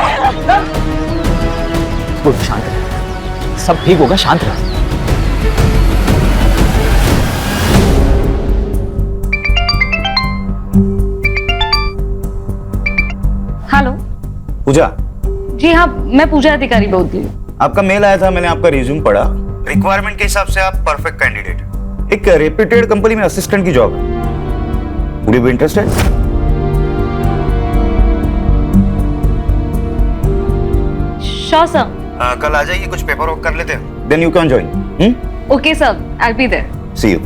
शांत रह, सब ठीक होगा, शांत रह। हेलो पूजा। जी हाँ, मैं पूजा अधिकारी बोलती हूँ। आपका मेल आया था, मैंने आपका रिज्यूम पढ़ा। रिक्वायरमेंट के हिसाब से आप परफेक्ट कैंडिडेट। एक रेप्यूटेड कंपनी में असिस्टेंट की जॉब है। Would you be interested? Sure sir. कल आ जाइए, कुछ पेपर वर्क कर लेते हैं, then you can join. Okay sir, I will be there. See you.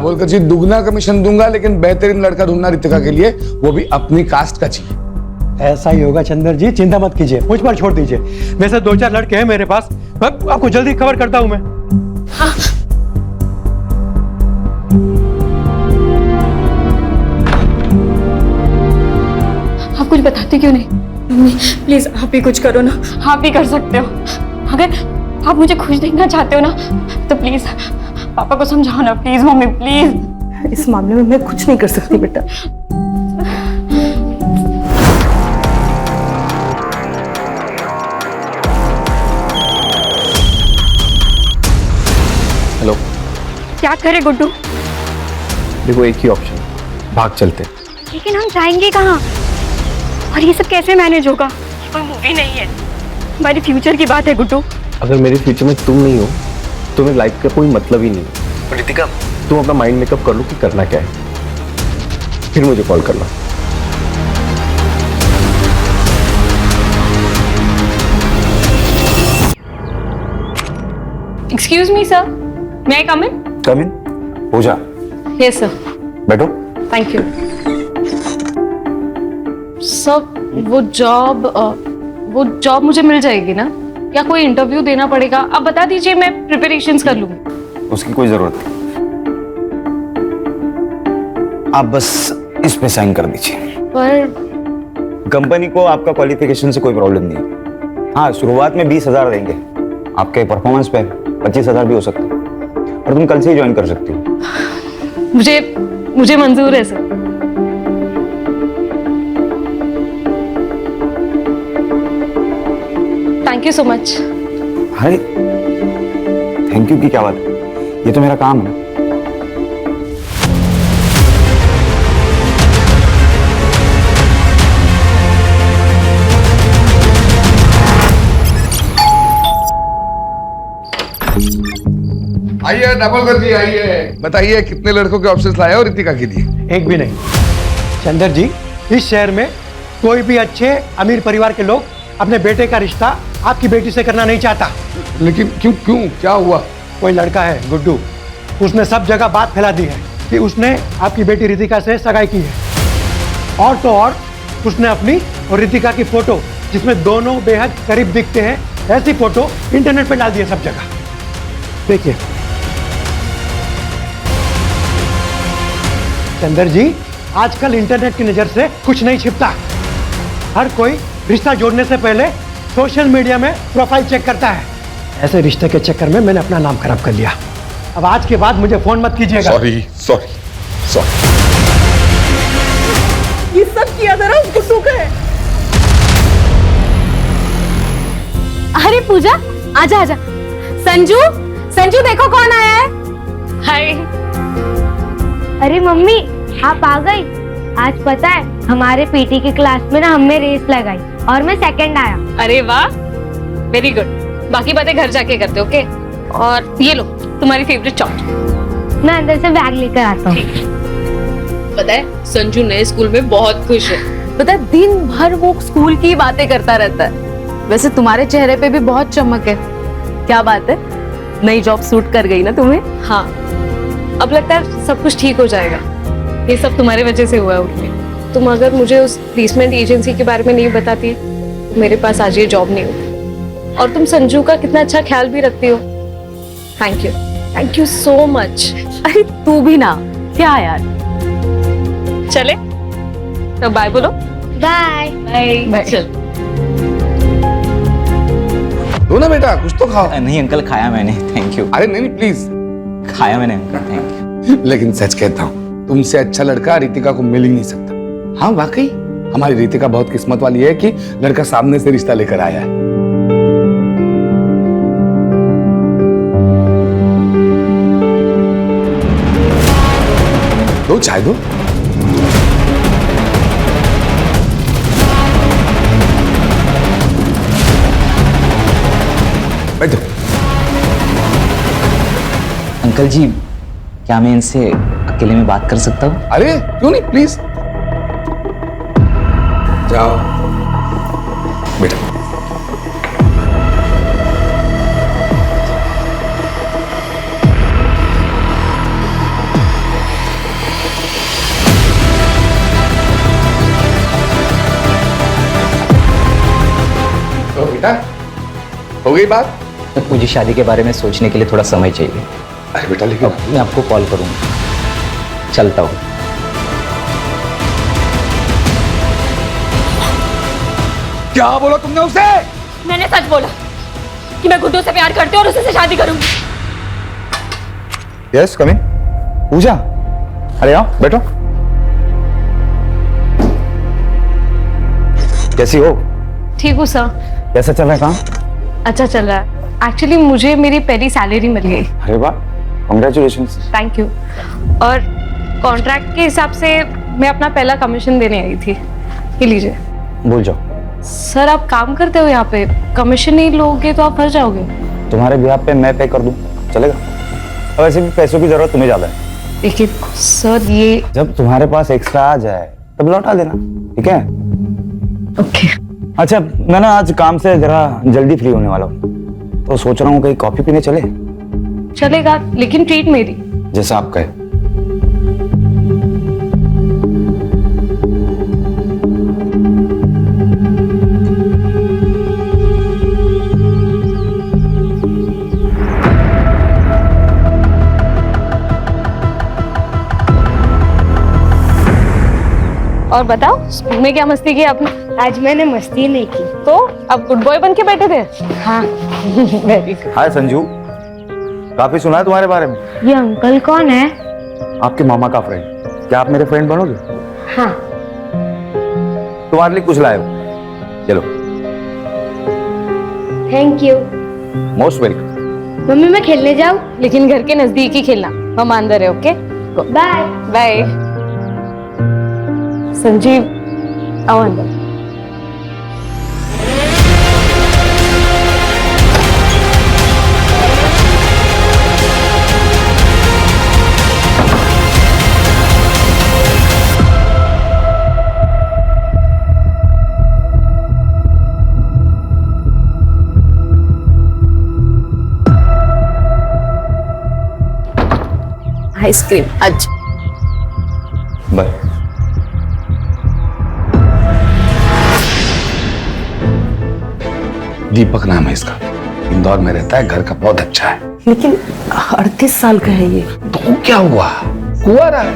बोलकर जी दुगना कमीशन दूंगा, लेकिन बेहतरीन लड़का ढूंढना रितिका के लिए, वो भी अपनी कास्ट का चाहिए। ऐसा ही होगा चंदर जी, चिंता मत कीजिए, मुझ पर छोड़ दीजिए। वैसे 2-4 लड़के हैं मेरे पास, आपको जल्दी खबर करता हूं मैं। हाँ। आप कुछ बताते क्यों नहीं? मम्मी प्लीज आप ही कुछ करो ना। आप भी कर सकते हो। अगर आप मुझे खुश देखना चाहते हो ना तो प्लीज पापा को समझाओ ना। Please mummy please. इस मामले में मैं कुछ नहीं कर सकती बेटा। हेलो। क्या करे गुड्डू? देखो एक ही ऑप्शन, भाग चलते। लेकिन हम जाएंगे कहाँ? और ये सब कैसे मैनेज होगा? कोई मूवी नहीं है, हमारे फ्यूचर की बात है गुड्डू। अगर मेरे फ्यूचर में तुम नहीं हो तो मेरी लाइफ का कोई मतलब ही नहीं। रितिका तुम अपना माइंड मेकअप कर लो कि करना क्या है, फिर मुझे कॉल करना। Excuse me sir, may I come in? Come in. Pooja. Yes sir. बैठो। Thank you sir. वो जॉब वो जॉब मुझे मिल जाएगी ना, या कोई इंटरव्यू देना पड़ेगा? आप बता दीजिए, मैं प्रिपरेशंस कर लूंगी। उसकी कोई जरूरत नहीं, आप बस इस पे साइन कर दीजिए। पर कंपनी को आपका क्वालिफिकेशन से कोई प्रॉब्लम नहीं है। हाँ, शुरुआत में 20,000 देंगे, आपके परफॉर्मेंस पे 25,000 भी हो सकते हैं, और तुम कल से ही ज्वाइन कर सकती हो। मुझे मंजूर है sir. Thank you so much. अरे थैंक यू की क्या बात है, ये तो मेरा काम है। आइए, डबल कर दिए, आइए। बताइए कितने लड़कों के ऑप्शंस लाए हो रितिका के लिए? एक भी नहीं। चंदर जी, इस शहर में कोई भी अच्छे अमीर परिवार के लोग अपने बेटे का रिश्ता आपकी बेटी से करना नहीं चाहता। लेकिन क्यों क्यों क्या हुआ? कोई लड़का है गुड्डू, उसने सब जगह बात फैला दी है कि उसने आपकी बेटी रितिका से सगाई की है। और तो और उसने अपनी और रितिका की फोटो, जिसमें दोनों बेहद करीब दिखते हैं, ऐसी फोटो इंटरनेट पे डाल दी है सब जगह। देखिए चंदर जी, आजकल इंटरनेट की नजर से कुछ नहीं छिपता। हर कोई रिश्ता जोड़ने से पहले सोशल मीडिया में प्रोफाइल चेक करता है। ऐसे रिश्ते के चक्कर में मैंने अपना नाम खराब कर लिया। अब आज के बाद मुझे फोन मत कीजिएगा। Sorry sorry sorry. ये सब किया जरा उस गुड्डू का है। अरे पूजा, आजा आजा। संजू, संजू देखो कौन आया है। हाय। अरे मम्मी, आप आ गई। आज पता है, हमारे पीटी की क्लास में ना हमने रेस लगाई और मैं सेकंड आया। अरे वाह, वेरी गुड। बाकी बातें घर जाके करते, ओके? और ये लो तुम्हारी फेवरेट चॉकलेट। मैं अंदर से बैग लेकर आता हूँ। पता है, संजू नए स्कूल में बहुत खुश है। पता है, दिन भर वो स्कूल की बातें करता रहता है। वैसे तुम्हारे चेहरे पे भी बहुत चमक है। क्या बात है, नई जॉब सूट कर गई ना तुम्हें? हाँ, अब लगता है सब कुछ ठीक हो जाएगा। ये सब तुम्हारे वजह से हुआ है उर्मी। तुम अगर मुझे उस प्लेसमेंट एजेंसी के बारे में नहीं बताती, तो मेरे पास आज ये जॉब नहीं होती। और तुम संजू का कितना अच्छा ख्याल भी रखती हो। Thank you so much. अरे तू भी ना, क्या यार। चले तो बाय बोलो। Bye bye. चल दो ना बेटा, कुछ तो खाओ। नहीं अंकल, खाया मैंने, थैंक यू। अरे नहीं प्लीज। खाया मैंने अंकल, थैंक यू। लेकिन सच कहता हूँ, तुमसे अच्छा लड़का रितिका को मिल ही नहीं सकता। हाँ वाकई, हमारी रितिका बहुत किस्मत वाली है कि लड़का सामने से रिश्ता लेकर आया है। दो चाय दो। बैठो। अंकल जी, क्या मैं इनसे अकेले में बात कर सकता हूँ? अरे क्यों नहीं, प्लीज जाओ बेटा। तो बेटा, हो गई बात? मुझे शादी के बारे में सोचने के लिए थोड़ा समय चाहिए। अरे बेटा, लेकिन मैं आपको कॉल करूंगा। चलता हूँ। क्या बोला तुमने उसे? मैंने सच बोला कि मैं गुड्डू से प्यार करती हूँ और उसी से शादी करूंगी। Yes, come in. पूजा, अरे आओ बैठो। कैसी हो? ठीक हूँ सर। कैसा चल रहा है काम? अच्छा चल रहा है। एक्चुअली मुझे मेरी पहली सैलरी मिल गई। अरे वाह, कांग्रेचुलेशंस। Thank you. और कॉन्ट्रैक्ट के हिसाब से मैं अपना पहला कमीशन देने आई थी। ये लीजिए। भूल जाओ। सर आप काम करते हो यहाँ पे, कमीशन नहीं लोगे तो आप फंस जाओगे। तुम्हारे बिहाफ पे मैं पे कर दूं, चलेगा? और वैसे भी पैसों की जरूरत तुम्हें ज्यादा है। देखिए सर, ये जब तुम्हारे पास एक्स्ट्रा आ जाए तब लौटा देना, ठीक है? ओके। अच्छा, मैं ना आज काम से जरा जल्दी फ्री होने वाला हूँ, तो सोच रहा हूँ कहीं कॉफी पीने चले। चलेगा, लेकिन ट्रीट मेरी। जैसा आप कहे। बताओ स्कूल में क्या मस्ती की आपने? आज मैंने मस्ती नहीं की। तो अब गुड बॉय बन के बैठे थे? हाँ। Very good. हाय संजू, काफी सुना है तुम्हारे बारे में। ये अंकल कौन है? आपके मामा का फ्रेंड। क्या आप मेरे फ्रेंड बनोगे? हाँ। तुम्हारे लिए कुछ लाए हो, चलो। Thank you. Most welcome. Mummy मैं खेलने जाऊँ? लेकिन घर के नजदीक ही खेलना, हम अंदर है। Okay bye bye. संजीव आओ अंदर। आइसक्रीम आज। बाय। दीपक नाम है इसका, इंदौर में रहता है, घर का बहुत अच्छा है। लेकिन 38 साल का है ये। तो क्या हुआ, कुंवारा है।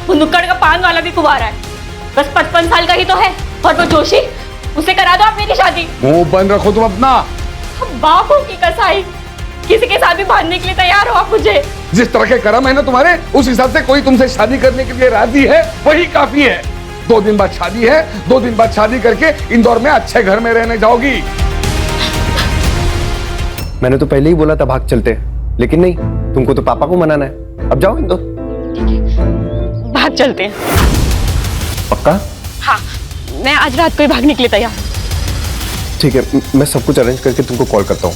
वो नुक्कड़ का पान वाला भी कुंवारा है, बस 55 साल का ही तो है। और वो जोशी, उसे करा दो आप मेरी शादी। मुंह बंद रखो तुम अपना। बापों की कसाई, किसी के साथ भी भागने के लिए तैयार हो आप मुझे। जिस तरह के करम है ना तुम्हारे, उस हिसाब से कोई तुमसे शादी करने के लिए राजी है, वही काफी है। 2 दिन बाद शादी है, 2 दिन बाद शादी करके इंदौर में अच्छे घर में रहने जाओगी। मैंने तो पहले ही बोला था भाग चलते, लेकिन नहीं, तुमको तो पापा को मनाना है। अब जाओ इंदौर। भाग चलते हैं। पक्का? हाँ, मैं आज रात को ही भागने के लिए तैयार। ठीक है, मैं सब कुछ अरेंज करके तुमको कॉल करता हूँ।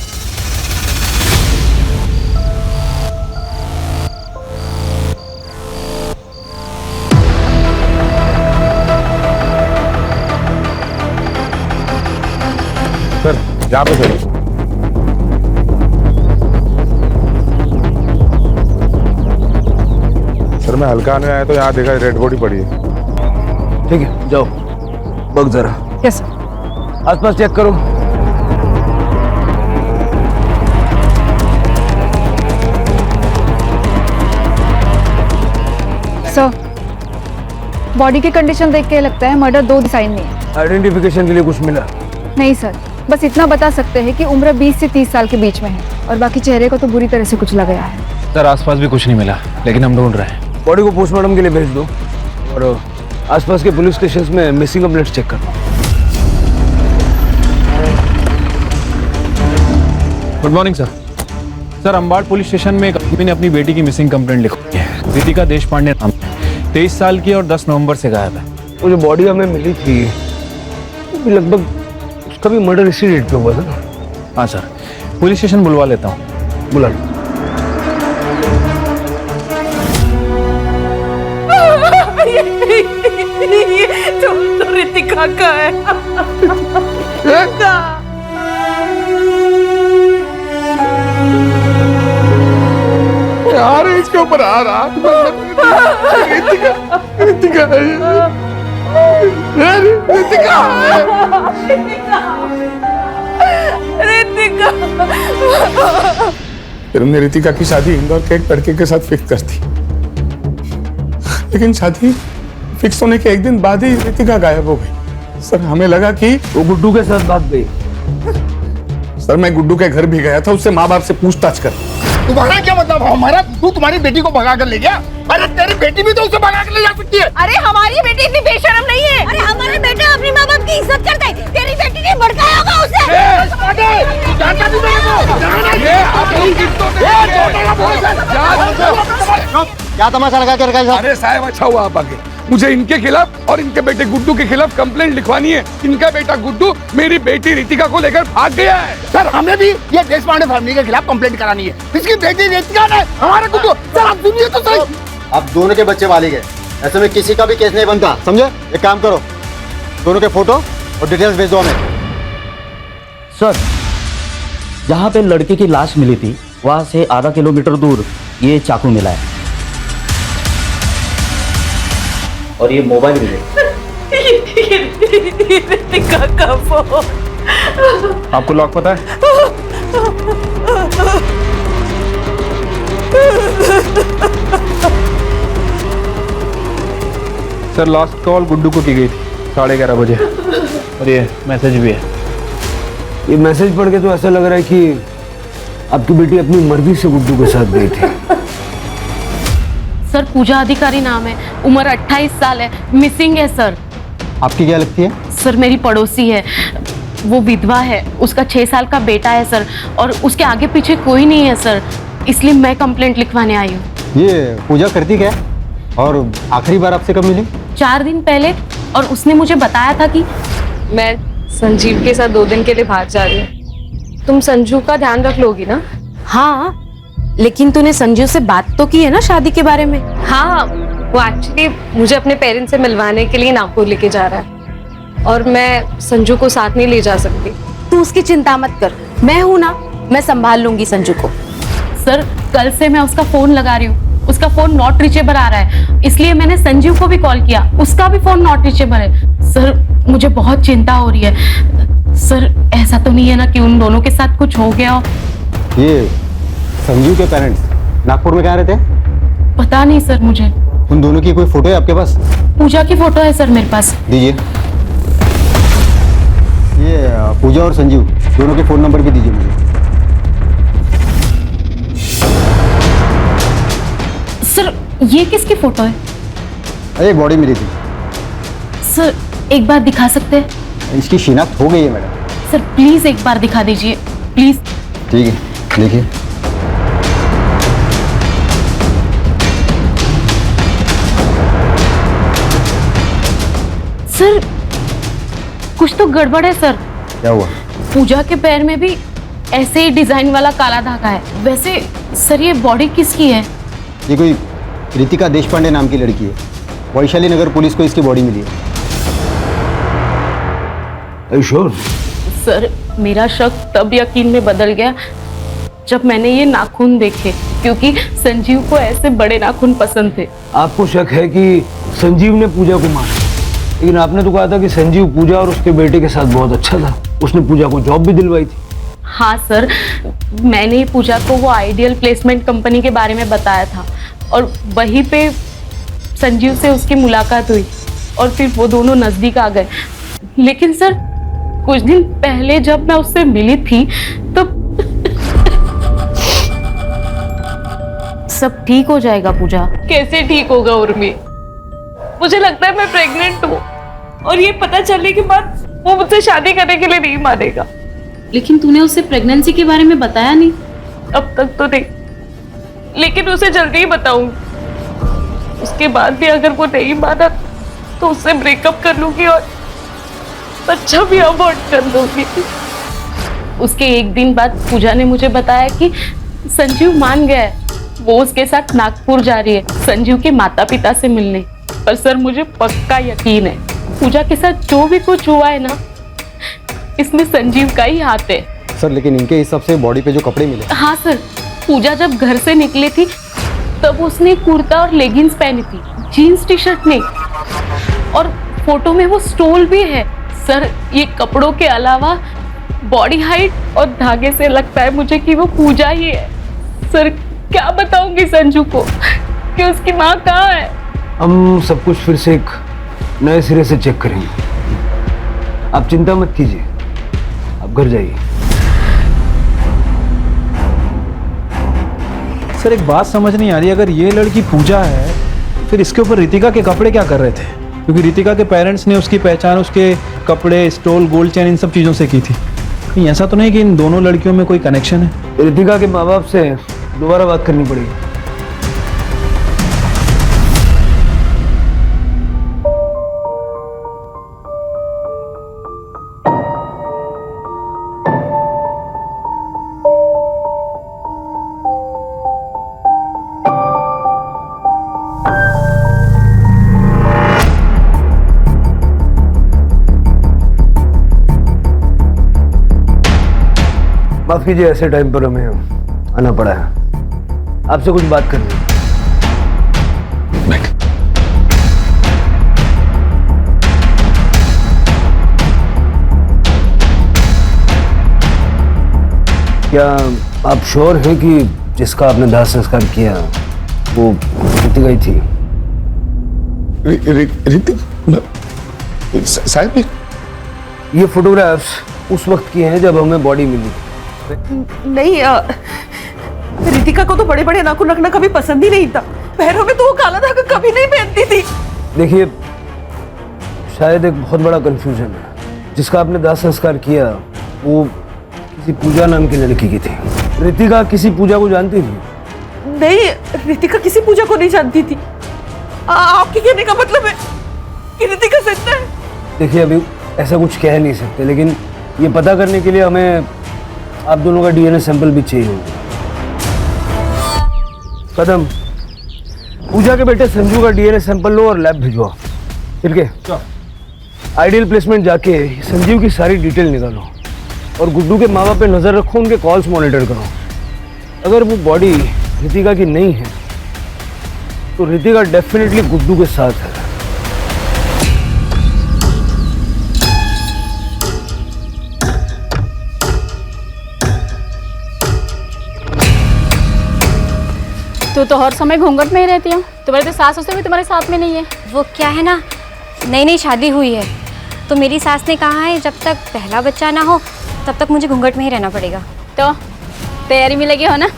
सर यहाँ पे सर। सर मैं हल्का आने आया तो यहाँ देखा रेड बॉडी पड़ी है। ठीक है, जाओ बग जरा। Yes sir. आसपास चेक करो। सर, बॉडी की कंडीशन देख के लगता है मर्डर 2 साइन में है। आइडेंटिफिकेशन के लिए कुछ मिला? नहीं सर, बस इतना बता सकते हैं कि उम्र 20 से 30 साल के बीच में है, और बाकी चेहरे को तो बुरी तरह से कुछ लगा है। सर आसपास भी कुछ नहीं मिला, लेकिन हम ढूंढ रहे हैं। बॉडी को पोस्टमार्टम के लिए भेज दो और आसपास के पुलिस स्टेशन में मिसिंग कंप्लेंट्स चेक करो। Good morning sir. Sir Ambad police station में एक आदमी ने अपनी बेटी की मिसिंग कंप्लेंट लिखवाई है। रितिका देशपांडे नाम, 23 साल की और 10 नवंबर से गायब है। वो जो बॉडी हमें मिली थी, वो लगभग उसका भी मर्डर इसी डेट पे हुआ था ना? हाँ सर, पुलिस स्टेशन बुलवा लेता हूँ। बुला लो। तुम तो रितिका का है। यार इसके ऊपर आ रहा। रितिका, रितिका, रितिका, रितिका। फिर हमने रितिका की शादी इंदौर के एक लड़के के साथ फिक्स कर दी, लेकिन शादी फिक्स होने के एक दिन बाद ही रितिका गायब हो गई। सर हमें लगा कि वो गुड्डू के साथ भाग गई। सर मैं गुड्डू के घर भी गया था, उससे माँ बाप से पूछताछ कर। तुम्हारा क्या मतलब? हमारा गुड्डू तुम्हारी बेटी को भगा कर ले गया? अरे तेरी बेटी भी तो उसे भगा कर ले जा सकती है। अरे हमारी बेटी इतनी बेशरम नहीं है। अरे हमारा बेटा अपनी माँ बाप की इज्जत करता है, तेरी बेटी ने भड़काया होगा उसे। क्या तमाशा लगा कर रखा है? अरे साहब अच्छा हुआ आप आगे। मुझे इनके खिलाफ और इनके बेटे गुड्डू के खिलाफ कंप्लेंट लिखवानी है। इनका बेटा गुड्डू मेरी बेटी रितिका को लेकर भाग गया है। सर हमें भी ये देशपांडे फैमिली के खिलाफ कंप्लेंट करानी है। इसकी बेटी रितिका ने हमारे गुड्डू। सर आप सुनिए तो सही। आप दोनों के बच्चे वाले गए, ऐसे में किसी का भी केस नहीं बनता, समझे? एक काम करो, दोनों के फोटो और डिटेल्स भेज दो हमें। सर, जहाँ पे लड़के की लाश मिली थी वहां से आधा किलोमीटर दूर ये चाकू मिला है और ये मोबाइल भी है। रितिका का फोन। आपको लॉक पता है? सर लास्ट कॉल गुड्डू को की गई थी 11:30 बजे और ये मैसेज भी है। ये मैसेज पढ़ के तो ऐसा लग रहा है कि आपकी बेटी अपनी मर्जी से गुड्डू के साथ गई थी। सर पूजा अधिकारी नाम है, उम्र 28 साल है, मिसिंग है सर। आपकी क्या लगती है? सर मेरी पड़ोसी है, वो विधवा है, उसका 6 साल का बेटा है सर, और उसके आगे पीछे कोई नहीं है सर, इसलिए मैं कंप्लेंट लिखवाने आई हूँ। ये पूजा करती क्या है? और आखिरी बार आपसे कब मिली? 4 दिन पहले, और उसने मुझे बताया था कि मैं संजीव के साथ 2 दिन के लिए बाहर जा रही हूँ। तुम संजू का ध्यान रख लोगी ना? हाँ, लेकिन तूने संजू से बात तो की है ना शादी के बारे में? हाँ, वो एक्चुअली मुझे अपने पेरेंट्स से मिलवाने के लिए नागपुर लेके जा रहा है और मैं संजू को साथ नहीं ले जा सकती। तू उसकी चिंता मत कर, मैं हूं ना, मैं संभाल लूंगी संजू को। सर कल से मैं उसका फोन लगा रही हूँ, उसका फोन नॉट रीचेबल आ रहा है, इसलिए मैंने संजीव को भी कॉल किया, उसका भी फोन नॉट रीचेबल है। सर मुझे बहुत चिंता हो रही है। सर ऐसा तो नहीं है ना कि उन दोनों के साथ कुछ हो गया हो? ये संजीव के पेरेंट्स नागपुर में कहाँ रहते हैं? पता नहीं सर मुझे। उन दोनों की कोई फोटो है आपके पास? पूजा की फोटो है सर मेरे पास। दीजिए। ये पूजा और संजीव दोनों के फोन नंबर भी दीजिए मुझे। सर ये किसकी फोटो है? अरे बॉडी मिली थी। सर एक बार दिखा सकते हैं? इसकी शिनाख्त हो गई है मैडम। सर प्लीज एक बार दिखा दीजिए प्लीज। ठीक है, देखिए। सर कुछ तो गड़बड़ है सर। क्या हुआ? पूजा के पैर में भी ऐसे ही डिजाइन वाला काला धागा है। वैसे सर ये बॉडी किसकी है? ये कोई रितिका देशपांडे नाम की लड़की है, वैशाली नगर पुलिस को इसकी बॉडी मिली है। श्योर? सर मेरा शक तब यकीन में बदल गया जब मैंने ये नाखून देखे, क्योंकि संजीव को ऐसे बड़े नाखून पसंद थे। आपको शक है कि संजीव ने पूजा को मारा, लेकिन आपने तो कहा था कि संजीव पूजा और उसके बेटे के साथ बहुत अच्छा था, उसने पूजा को जॉब भी दिलवाई थी। हाँ सर, मैंने ही पूजा को वो आइडियल प्लेसमेंट कंपनी के बारे में बताया था और वहीं पे संजीव से उसकी मुलाकात हुई और फिर वो दोनों नजदीक आ गए। लेकिन सर कुछ दिन पहले जब मैं उससे मिली थी तो सब ठीक हो जाएगा पूजा। कैसे ठीक होगा उर्मी? मुझे लगता है मैं प्रेग्नेंट हूँ और ये पता चलने के बाद वो मुझसे शादी करने के लिए नहीं मानेगा। लेकिन तूने उससे प्रेगनेंसी के बारे में बताया नहीं? अब तक तो नहीं, लेकिन उसे जल्दी ही बताऊंगी। उसके बाद भी अगर वो नहीं माना तो उससे ब्रेकअप कर लूंगी और बच्चा भी अबॉर्ट कर दूंगी। उसके एक दिन बाद पूजा ने मुझे बताया कि संजीव मान गया है, वो उसके साथ नागपुर जा रही है संजीव के माता पिता से मिलने। पर सर मुझे पक्का यकीन है पूजा के साथ जो भी कुछ हुआ है ना, इसमें संजीव का ही हाथ है। सर लेकिन इनके हिसाब से बॉडी पे जो कपड़े मिले। हाँ सर, पूजा जब घर से निकली थी तब उसने कुर्ता और लेगिंग्स पहनी थी, जीन्स टी शर्ट नहीं। और फोटो में वो स्टोल भी है। सर ये कपड़ों के अलावा बॉडी हाइट और धागे से लगता है मुझे कि वो पूजा ही है। सर क्या बताऊंगी संजू को कि उसकी माँ कहाँ है? हम सब कुछ फिर से एक नए सिरे से चेक करेंगे, आप चिंता मत कीजिए, आप घर जाइए। सर एक बात समझ नहीं आ रही, अगर ये लड़की पूजा है फिर इसके ऊपर रितिका के कपड़े क्या कर रहे थे? क्योंकि रितिका के पेरेंट्स ने उसकी पहचान उसके कपड़े, स्टोल, गोल्ड चेन इन सब चीज़ों से की थी। कहीं ऐसा तो नहीं कि इन दोनों लड़कियों में कोई कनेक्शन है? रितिका के माँ बाप से दोबारा बात करनी पड़ेगी। माफ कीजिए, ऐसे टाइम पर हमें आना पड़ा है, आपसे कुछ बात करनी है। क्या आप श्योर हैं कि जिसका आपने दाह संस्कार किया वो रितिका ही थी? ऋतिक साहब, ये फोटोग्राफ्स उस वक्त की हैं जब हमें बॉडी मिली। नहीं, रितिका को तो बड़े बड़े नाखून रखना कभी पसंद ही नहीं था। पैरों में तो वो काला धागा कभी नहीं पहनती थी। देखिए, शायद एक बहुत बड़ा कंफ्यूजन है। जिसका आपने दाह संस्कार किया वो किसी पूजा नाम की लड़की की थी। रितिका किसी पूजा को जानती थी? नहीं, रितिका किसी पूजा को नहीं जानती थी। आपके कहने का मतलब है कि रितिका सच्चा है? देखिए, अभी ऐसा कुछ कह नहीं सकते, लेकिन ये पता करने के लिए हमें आप दोनों का डीएनए सैंपल भी चाहिए होगा। कदम, पूजा के बेटे संजू का डीएनए सैंपल लो और लैब भिजवाओ। ठीक है? आइडियल प्लेसमेंट जाके संजीव की सारी डिटेल निकालो और गुड्डू के माँ बाप पे नजर रखो, उनके कॉल्स मॉनिटर करो। अगर वो बॉडी रितिका की नहीं है तो रितिका डेफिनेटली गुड्डू के साथ है। तो हर समय घूंघट में ही रहती हूँ। तुम्हारे तो सास ससुर भी तुम्हारे साथ में नहीं है। वो क्या है ना, नई नई शादी हुई है तो मेरी सास ने कहा है जब तक पहला बच्चा ना हो तब तक मुझे घूंघट में ही रहना पड़ेगा। तो तैयारी में लगे हो ना?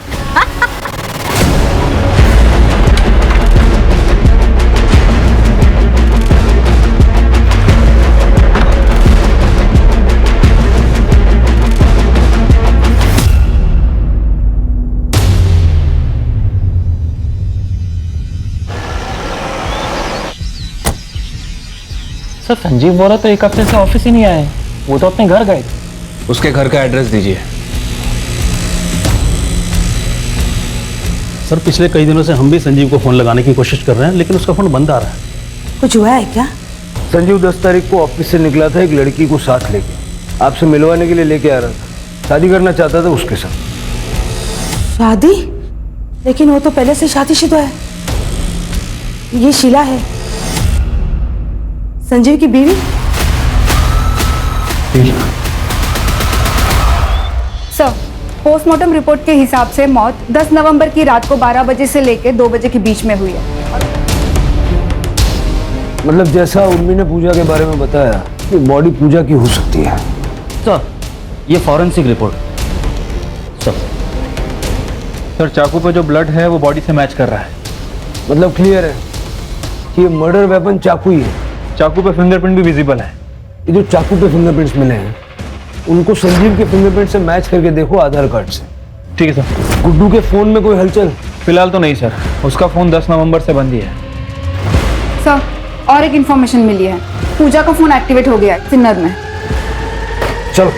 सर, संजीव बोला तो एक हफ्ते से ऑफिस ही नहीं आए। वो तो अपने घर गए थे। उसके घर का एड्रेस दीजिए। सर, पिछले कई दिनों से हम भी संजीव को फोन लगाने की कोशिश कर रहे हैं, लेकिन उसका फोन बंद आ रहा है। कुछ हुआ है क्या? संजीव 10 तारीख को ऑफिस से निकला था एक लड़की को साथ लेके, आपसे मिलवाने के लिए लेके आ रहा था। शादी करना चाहता था उसके साथ। शादी? लेकिन वो तो पहले से शादीशुदा है। ये शीला है, संजीव की बीवी। सर, पोस्टमार्टम रिपोर्ट के हिसाब से मौत 10 नवंबर की रात को 12 बजे से लेकर 2 बजे के बीच में हुई है। मतलब जैसा उर्मी ने पूजा के बारे में बताया कि बॉडी पूजा की हो सकती है। सर, ये फॉरेंसिक रिपोर्ट। सर, चाकू पे जो ब्लड है वो बॉडी से मैच कर रहा है। मतलब क्लियर है कि ये मर्डर वेपन चाकू ही है। चाकू पे फिंगरप्रिंट भी विजिबल है। ये जो चाकू पे फिंगरप्रिंट्स मिले हैं उनको संजीव के फिंगरप्रिंट से मैच करके देखो आधार कार्ड से। ठीक है सर। गुड्डू के फोन में कोई हलचल? फिलहाल तो नहीं सर, उसका फोन 10 नवंबर से बंद ही है। सर, और एक इंफॉर्मेशन मिली है। पूजा का फोन एक्टिवेट हो गया है सिन्नर में। चलो।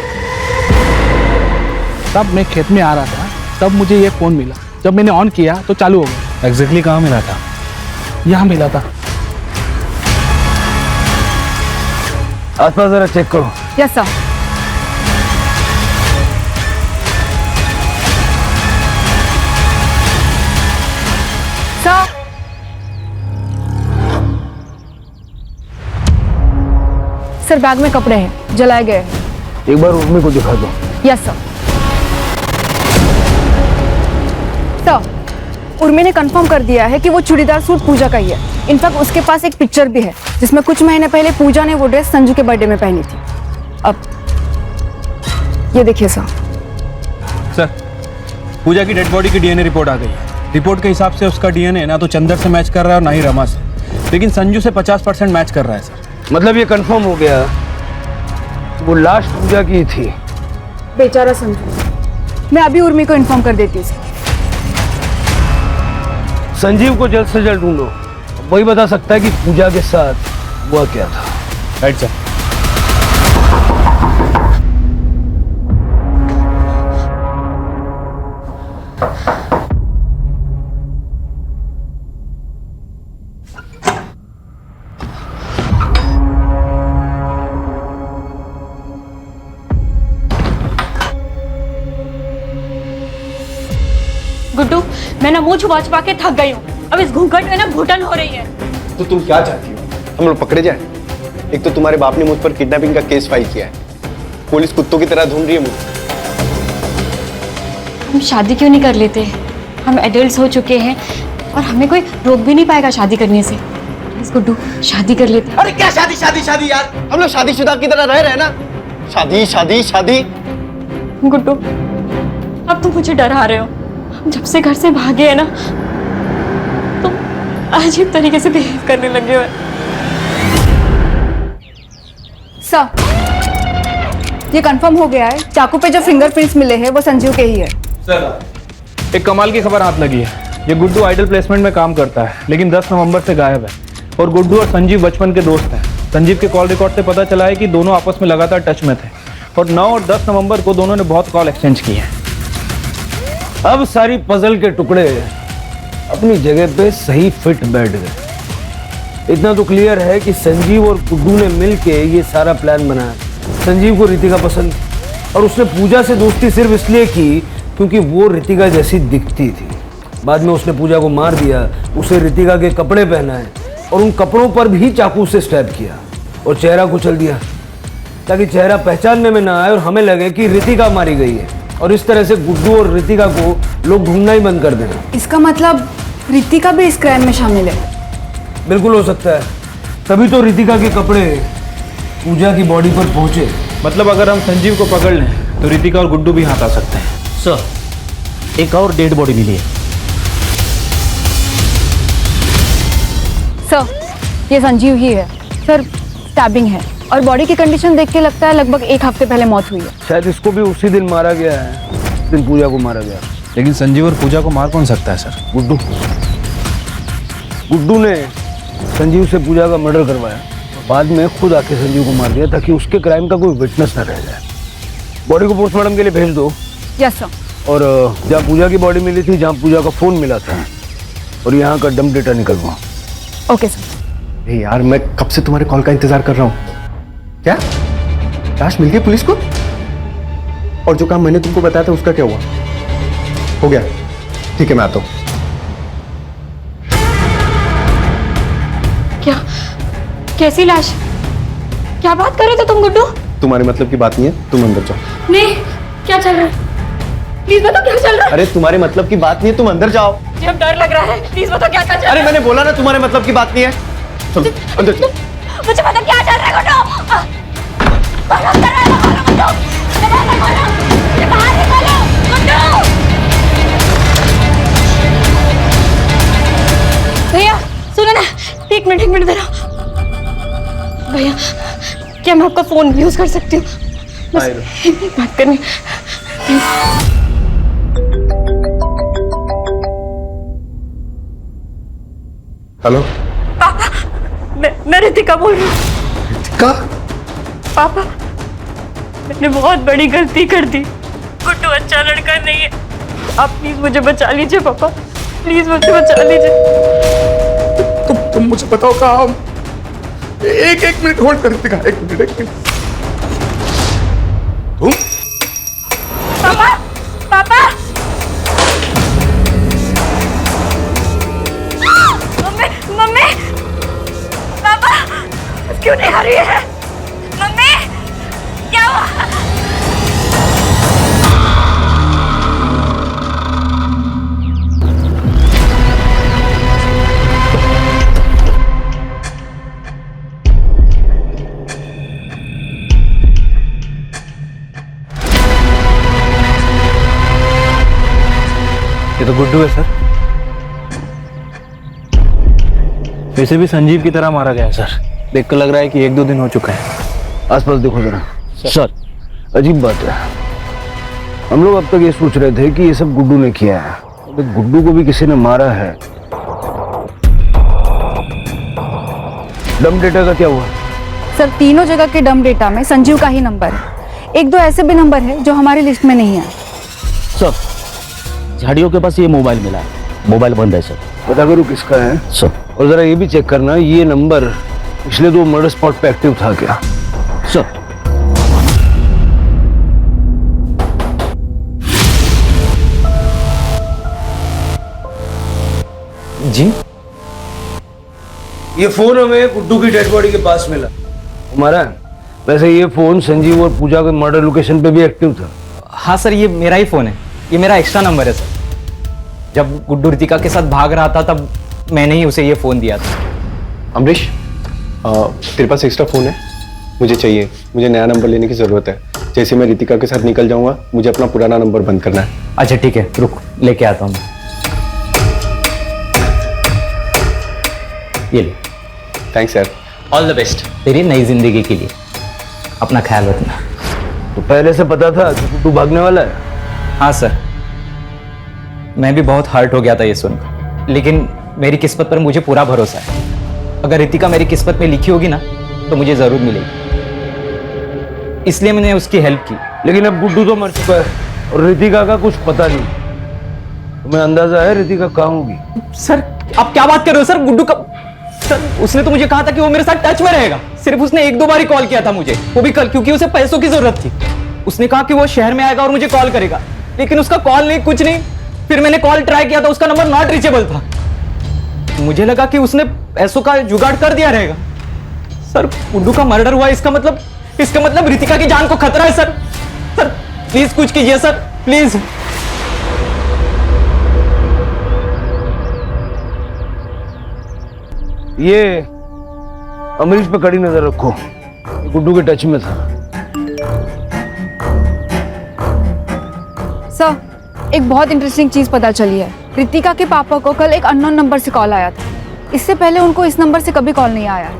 तब मैं खेत में आ रहा था, तब मुझे ये फोन मिला। जब मैंने ऑन किया तो चालू हो गया। एग्जैक्टली कहाँ मिला था? यहाँ मिला था। आसपास जरा चेक करो। Yes sir. सर, बैग में कपड़े हैं, जलाए गए हैं। एक बार उर्मी को दिखा दो। Yes sir. सर, उर्मी ने कंफर्म कर दिया है कि वो चूड़ीदार सूट पूजा का ही है। इनफैक्ट उसके पास एक पिक्चर भी है जिसमें कुछ महीने पहले पूजा ने वो ड्रेस संजू के बर्थडे में पहनी थी। अब ये देखिए सर। सर, पूजा की डेड बॉडी की डीएनए रिपोर्ट आ गई है। रिपोर्ट के हिसाब से उसका डीएनए ना तो चंदर से मैच कर रहा है और ना ही रमा से, लेकिन संजू से 50% मैच कर रहा है सर। मतलब ये कंफर्म हो गया वो लास्ट पूजा की थी। बेचारा संजू। मैं अभी उर्मी को इन्फॉर्म कर देती हूँ सर। संजीव को जल्द से जल्द ढूंढो, वही बता सकता है कि पूजा के साथ हुआ क्या था। Right sir. गुड्डू, मैं ना मुंह छुपा छुपा के थक गई हूँ। अब इस घूंघट में ना घुटन हो रही है। तो तुम क्या चाहती हो? हम लोग पकड़े जाए? एक तो तुम्हारे बाप ने मुझ पर किडनैपिंग का केस फाइल किया है, पुलिस कुत्तों की तरह ढूंढ रही है मुझे। हम शादी क्यों नहीं कर लेते? हम एडल्ट्स हो चुके हैं और हमें कोई रोक भी नहीं पाएगा शादी करने से। प्लीज गुड्डू शादी कर लेते हैं। अरे क्या शादी शादी शादी यार, हम लोग शादीशुदा की तरह रह रहे हैं ना। शादी शादी शादी। गुड्डू अब तुम मुझे डरा रहे हो। जब से घर से भागे है ना तुम अजीब तरीके से बिहेव करने लगे हो। सर ये कंफर्म हो गया है, चाकू पे जो फिंगरप्रिंट्स मिले हैं वो संजीव के ही है। सर एक कमाल की खबर हाथ लगी है। ये गुड्डू आइडल प्लेसमेंट में काम करता है लेकिन 10 नवंबर से गायब है। और गुड्डू और संजीव बचपन के दोस्त हैं। संजीव के कॉल रिकॉर्ड से पता चला है कि दोनों आपस में लगातार टच में थे और 9 और 10 नवंबर को दोनों ने बहुत कॉल एक्सचेंज किए हैं। अब सारी पजल के टुकड़े अपनी जगह पे सही फिट बैठ गए। इतना तो क्लियर है कि संजीव और गुड्डू ने मिलके ये सारा प्लान बनाया। संजीव को रितिका पसंद थी और उसने पूजा से दोस्ती सिर्फ इसलिए की क्योंकि वो रितिका जैसी दिखती थी। बाद में उसने पूजा को मार दिया, उसे रितिका के कपड़े पहनाए और उन कपड़ों पर भी चाकू से स्टैब किया और चेहरा कुचल दिया ताकि चेहरा पहचानने में ना आए और हमें लगे कि रितिका मारी गई है। और इस तरह से गुड्डू और रितिका को लोग ढूंढना ही बंद कर देना। इसका मतलब रितिका भी इस क्राइम में शामिल है? बिल्कुल हो सकता है, तभी तो रितिका के कपड़े पूजा की बॉडी पर पहुंचे। मतलब अगर हम संजीव को पकड़ लें तो रितिका और गुड्डू भी हाथ आ सकते हैं। सर एक और डेड बॉडी मिली है। सर ये संजीव ही है। सर स्टैबिंग है और बॉडी की कंडीशन देख के लगता है लगभग 1 हफ्ते पहले मौत हुई है। शायद इसको भी उसी दिन मारा गया है जिस दिन पूजा को मारा गया। लेकिन संजीव और पूजा को मार कौन सकता है सर? गुड्डू। गुड्डू ने संजीव से पूजा का मर्डर करवाया, बाद में खुद आके संजीव को मार दिया ताकि उसके क्राइम का कोई विटनेस न रह जाए। बॉडी को पोस्टमार्टम के लिए भेज दो। Yes sir. और जहाँ पूजा की बॉडी मिली थी, जहाँ पूजा का फोन मिला था और यहाँ का डंप डेटा निकलवा। Okay sir. यार मैं कब से तुम्हारे कॉल का इंतजार कर रहा हूँ। क्या लाश मिल गई पुलिस को? और जो काम मैंने तुमको बताया था उसका क्या हुआ? हो गया, ठीक है मैं आता हूँ। क्या? कैसी लाश? क्या बात कर रहे थे तुम गुड्डू? तुम्हारे मतलब की बात नहीं है, तुम अंदर जाओ। नहीं, क्या चल रहा है? प्लीज बताओ क्या चल रहा है? अरे तुम्हारे मतलब की बात नहीं है, तुम अंदर जाओ। मुझे अब डर लग रहा है, प्लीज बताओ क्या चल रहा है? अरे मैंने बोला ना तुम्हारे मतलब की बात नहीं है। चलो अंदर चलो। मुझे पता क्या चल रहा है गुड्डू। बाहर निकलो गुड्डू। मुझे बाहर निकालो गुड्डू। भैया सुनो ना, एक मिनट देना। भैया क्या मैं आपका फोन यूज कर सकती हूँ? बस एक बात करनी। हेलो पापा, मैं रितिका बोल रही हूँ। रितिका? पापा मैंने बहुत बड़ी गलती कर दी। गुड्डू अच्छा लड़का नहीं है, आप प्लीज मुझे बचा लीजिए पापा, प्लीज मुझे बचा लीजिए। तुम मुझे बताओ कहाँ? एक मिनट होल्ड कर रितिका, एक मिनट। तुम? पापा पापा मम्मी पापा क्यों नहीं आ रही है? मम्मी क्या हुआ? ये तो गुड्डू है सर। वैसे भी संजीव की तरह मारा गया है सर। देखकर लग रहा है कि 1-2 दिन हो चुका है। आसपास देखो जरा। सर अजीब बात है, हम लोग अब तक ये सोच रहे थे कि ये सब गुड्डू ने किया है, तो गुड्डू को भी किसी ने मारा है। डंप डेटा का क्या हुआ? सर तीनों जगह के डंप डेटा में संजीव का ही नंबर है। 1-2 ऐसे भी नंबर है जो हमारी लिस्ट में नहीं है। सर झाड़ियों के पास ये मोबाइल मिला है, मोबाइल बंद है सर। पता करो किसका है सर। और जरा ये भी चेक करना ये नंबर पिछले 2 मर्डर स्पॉट पे एक्टिव था क्या? सर जी ये फोन हमें गुड्डू की डेड बॉडी के पास मिला हमारा। वैसे ये फोन संजीव और पूजा के मर्डर लोकेशन पे भी एक्टिव था। हाँ सर ये मेरा ही फोन है, ये मेरा एक्स्ट्रा नंबर है सर। जब गुड्डू रितिका के साथ भाग रहा था तब मैंने ही उसे ये फोन दिया था। अमरीश, तेरे पास एक्स्ट्रा फ़ोन है? मुझे चाहिए, मुझे नया नंबर लेने की ज़रूरत है। जैसे मैं रितिका के साथ निकल जाऊंगा, मुझे अपना पुराना नंबर बंद करना है। अच्छा ठीक है, रुक लेके आता हूँ। ये ले। थैंक्स यार। ऑल द बेस्ट तेरी नई जिंदगी के लिए। अपना ख्याल रखना। तो पहले से पता था कि गुड्डू भागने वाला है? हाँ सर, मैं भी बहुत हर्ट हो गया था ये सुनकर, लेकिन मेरी किस्मत पर मुझे पूरा भरोसा है। अगर रितिका मेरी किस्मत में लिखी होगी ना तो मुझे जरूर मिलेगी, इसलिए मैंने उसकी हेल्प की। लेकिन अब गुड्डू तो मर चुका है और रितिका का कुछ पता नहीं। तुम्हें अंदाजा है रितिका कहाँ होगी? सर आप क्या बात कर रहे हो सर? गुड्डू का सर उसने तो मुझे कहा था कि वो मेरे साथ टच में रहेगा। सिर्फ उसने 1-2 बार ही कॉल किया था मुझे, वो भी कल, क्योंकि उसे पैसों की जरूरत थी। उसने कहा कि वो शहर में आएगा और मुझे कॉल करेगा, लेकिन उसका कॉल नहीं, कुछ नहीं। फिर मैंने कॉल ट्राई किया था, उसका नंबर नॉट रीचेबल था। मुझे लगा कि उसने पैसों का जुगाड़ कर दिया रहेगा। सर गुड्डू का मर्डर हुआ, इसका मतलब रितिका की जान को खतरा है सर। सर प्लीज कुछ कीजिए सर, प्लीज। ये अमरीश पे कड़ी नजर रखो, गुड्डू के टच में था। सर एक बहुत इंटरेस्टिंग चीज पता चली है। रितिका के पापा को कल एक अननोन नंबर से कॉल आया था। इससे पहले उनको इस नंबर से कभी कॉल नहीं आया।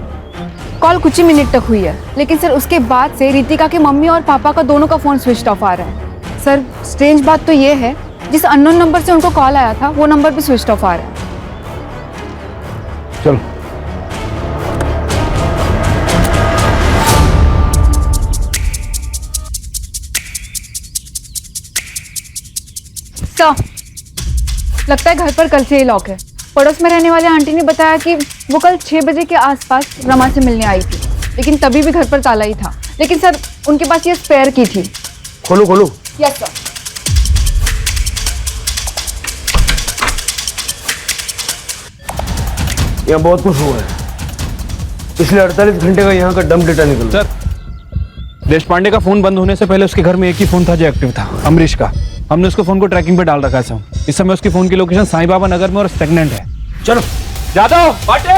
कॉल कुछ ही मिनट तक हुई है, लेकिन सर उसके बाद से रितिका के मम्मी और पापा का दोनों का फोन स्विच ऑफ आ रहा है। सर स्ट्रेंज बात तो ये है, जिस अननोन नंबर से उनको कॉल आया था वो नंबर भी स्विच ऑफ आ रहा है। चलो सर लगता है घर पर कल से ही लॉक है। पड़ोस में रहने वाले आंटी ने बताया कि वो कल 6 बजे के आसपास रमा से मिलने आई थी, लेकिन तभी भी घर पर ताला ही था। लेकिन सर उनके पास ये स्पेयर की थी। खोलो खोलो। Yes sir. यहाँ बहुत कुछ हुआ है। पिछले 48 घंटे का यहाँ का डंप डेटा निकल। सर देश पांडे का फोन बंद होने से पहले उसके घर में एक ही फोन था जो एक्टिव था, अमरीश का। हमने उसको फोन को ट्रैकिंग पे डाल रखा है। इस समय उसकी फोन की लोकेशन साईं बाबा नगर में और स्टेगनेंट है। चलो जादव पाटिल।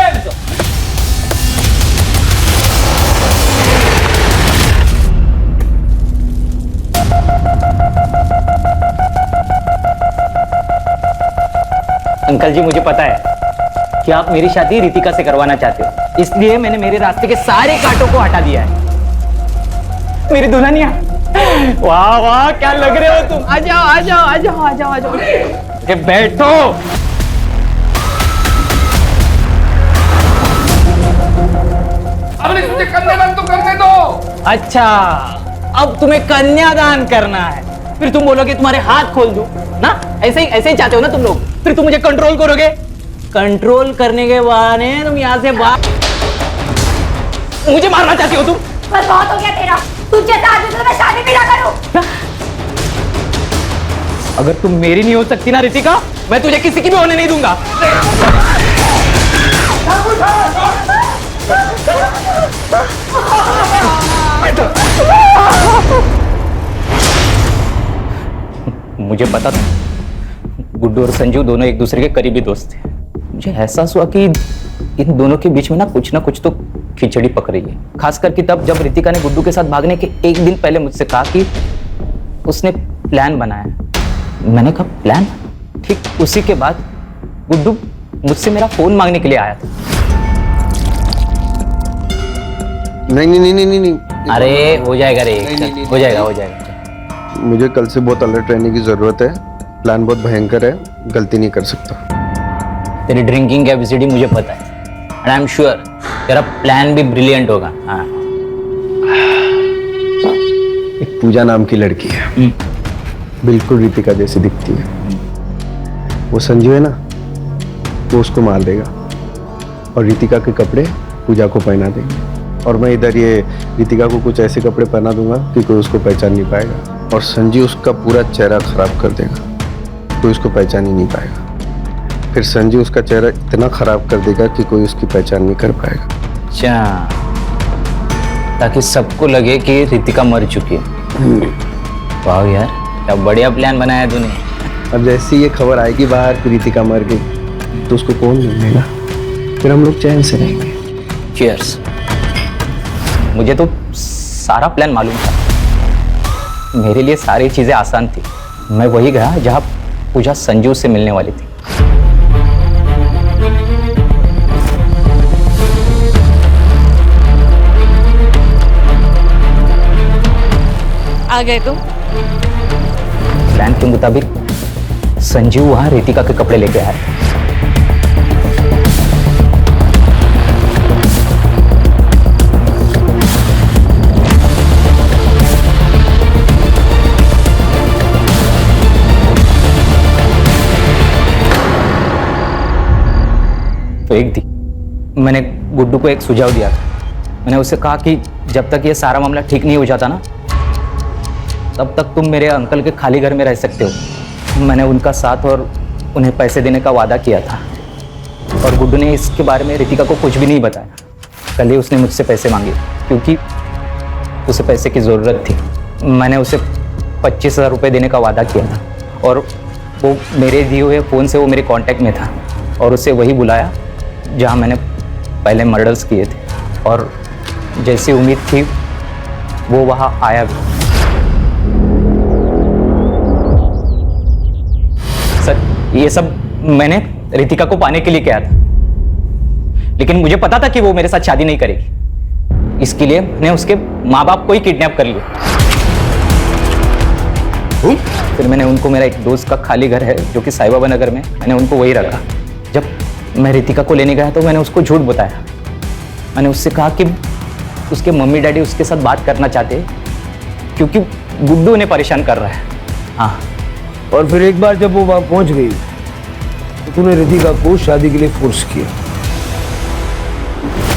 अंकल जी मुझे पता है कि आप मेरी शादी रितिका से करवाना चाहते हो, इसलिए मैंने मेरे रास्ते के सारे कांटों को हटा दिया है। मेरी दुल्हनिया, वाह वाह क्या लग रहे हो तुम। आ जाओ आ जाओ आ जाओ आ जाओ आ जाओ। बैठो। अमरीश मुझे कन्यादान तो करने दो। अच्छा अब तुम्हें कन्यादान करना है, फिर तुम बोलोगे तुम्हारे हाथ खोल दूं ना? ऐसे ही चाहते हो ना तुम लोग। फिर तुम मुझे कंट्रोल करोगे। कंट्रोल करने के बहाने तुम यहाँ से मुझे मारना चाहती हो तुम। बस बहुत हो गया तेरा। तुझे आदमी से मैं शादी भी ना करूं। अगर तुम मेरी नहीं हो सकती ना रितिका, मैं तुझे किसी की भी होने नहीं दूंगा। मुझे पता था गुड्डू और संजू दोनों एक दूसरे के करीबी दोस्त थे। मुझे एहसास हुआ कि इन दोनों के बीच में ना कुछ तो खिचड़ी पक रही है। खास करके तब जब रितिका ने गुड्डू के साथ भागने के एक दिन पहले मुझसे कहा कि उसने प्लान बनाया। मैंने कहा प्लान? ठीक उसी के बाद गुड्डू मुझसे मेरा फोन मांगने के लिए आया था। नहीं। अरे हो जाएगा रे, हो जाएगा। मुझे कल से बहुत अलर्ट रहने की जरूरत है। प्लान बहुत भयंकर है, गलती नहीं कर सकता। तेरी ड्रिंकिंग कैपेसिटी मुझे पता है, एंड आई एम श्योर तेरा प्लान भी ब्रिलियंट होगा। हाँ। एक पूजा नाम की लड़की है, बिल्कुल रितिका जैसी दिखती है। वो संजू है ना, वो उसको मार देगा और रितिका के कपड़े पूजा को पहना देंगे, और मैं इधर ये रितिका को कुछ ऐसे कपड़े पहना दूंगा कि कोई उसको पहचान नहीं पाएगा, और संजू उसका पूरा चेहरा खराब कर देगा, कोई उसको पहचान ही नहीं पाएगा। फिर संजू उसका चेहरा इतना खराब कर देगा कि कोई उसकी पहचान नहीं कर पाएगा। अच्छा, ताकि सबको लगे कि रितिका मर चुकी है। वाह यार, क्या बढ़िया प्लान बनाया तूने। अब जैसे ये खबर आएगी बाहर कि रितिका मर गई, तो उसको कौन ढूंढेगा? फिर हम लोग चैन से रहेंगे। चीयर्स। मुझे तो सारा प्लान मालूम था। मेरे लिए सारी चीजें आसान थी। मैं वही गया जहां पूजा संजू से मिलने वाली थी। आ गए तुम? प्लान के मुताबिक संजीव वहां रितिका के कपड़े लेके आए। तो एक थी, मैंने गुड्डू को एक सुझाव दिया था। मैंने उससे कहा कि जब तक ये सारा मामला ठीक नहीं हो जाता ना, तब तक तुम मेरे अंकल के खाली घर में रह सकते हो। मैंने उनका साथ और उन्हें पैसे देने का वादा किया था, और गुड्डू ने इसके बारे में रितिका को कुछ भी नहीं बताया। कल ही उसने मुझसे पैसे मांगे क्योंकि उसे पैसे की ज़रूरत थी। मैंने उसे 25,000 रुपये देने का वादा किया था, और वो मेरे दिए हुए फ़ोन से वो मेरे कांटेक्ट में था, और उसे वही बुलाया जहाँ मैंने पहले मर्डर्स किए थे। और जैसी उम्मीद थी वो वहाँ आया भी। सर, ये सब मैंने रितिका को पाने के लिए किया था, लेकिन मुझे पता था कि वो मेरे साथ शादी नहीं करेगी। इसके लिए मैंने उसके माँ बाप को ही किडनैप कर लिया। फिर मैंने उनको, मेरा एक दोस्त का खाली घर है जो कि साई बाबा नगर में, मैंने उनको वही रखा। जब मैं रितिका को लेने गया तो मैंने उसको झूठ बताया। मैंने उससे कहा कि उसके मम्मी डैडी उसके साथ बात करना चाहते हैं क्योंकि गुड्डू उन्हें परेशान कर रहा है। हाँ, और फिर एक बार जब वो वहां पहुंच गई तो तूने रितिका को शादी के लिए फोर्स किया।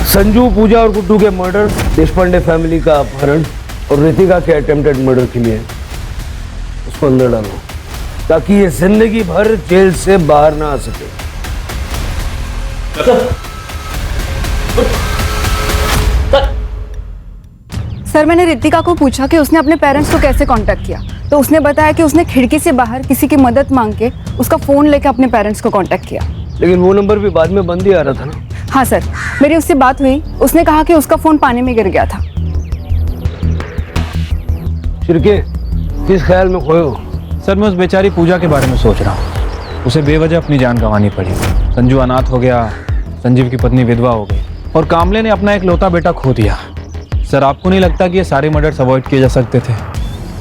संजू, पूजा और गुड्डू के मर्डर, देशपांडे फैमिली का अपहरण और रितिका के अटेम्प्टेड मर्डर के लिए उसको अंदर डालो ताकि ये जिंदगी भर जेल से बाहर ना आ सके। सर, मैंने रितिका को पूछा कि उसने अपने पेरेंट्स को कैसे कांटेक्ट किया, तो उसने बताया कि उसने खिड़की से बाहर किसी की मदद मांग के उसका फोन लेकर अपने पेरेंट्स को कांटेक्ट किया। लेकिन वो नंबर भी बाद में बंद ही आ रहा था ना। हाँ सर, मेरी उससे बात हुई। उसने कहा कि उसका फोन पानी में गिर गया था। शिरके, किस ख्याल में खोए हो? सर, मैं उस बेचारी पूजा के बारे में सोच रहा हूँ। उसे बेवजह अपनी जान गंवानी पड़ी। संजू अनाथ हो गया, संजीव की पत्नी विधवा हो गई, और कामले ने अपना एक लौता बेटा खो दिया। सर, आपको नहीं लगता कि ये सारे मर्डर्स अवॉइड किए जा सकते थे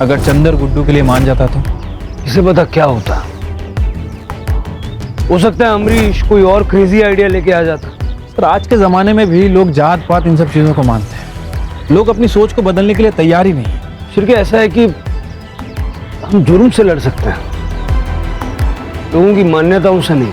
अगर चंदर गुड्डू के लिए मान जाता तो? इसे पता क्या होता, हो सकता है अमरीश कोई और क्रेजी आइडिया लेके आ जाता। सर, आज के ज़माने में भी लोग जात पात इन सब चीज़ों को मानते हैं। लोग अपनी सोच को बदलने के लिए तैयार ही नहीं। शिरके, ऐसा है कि हम जुर्म से लड़ सकते हैं, लोगों की मान्यताओं से नहीं।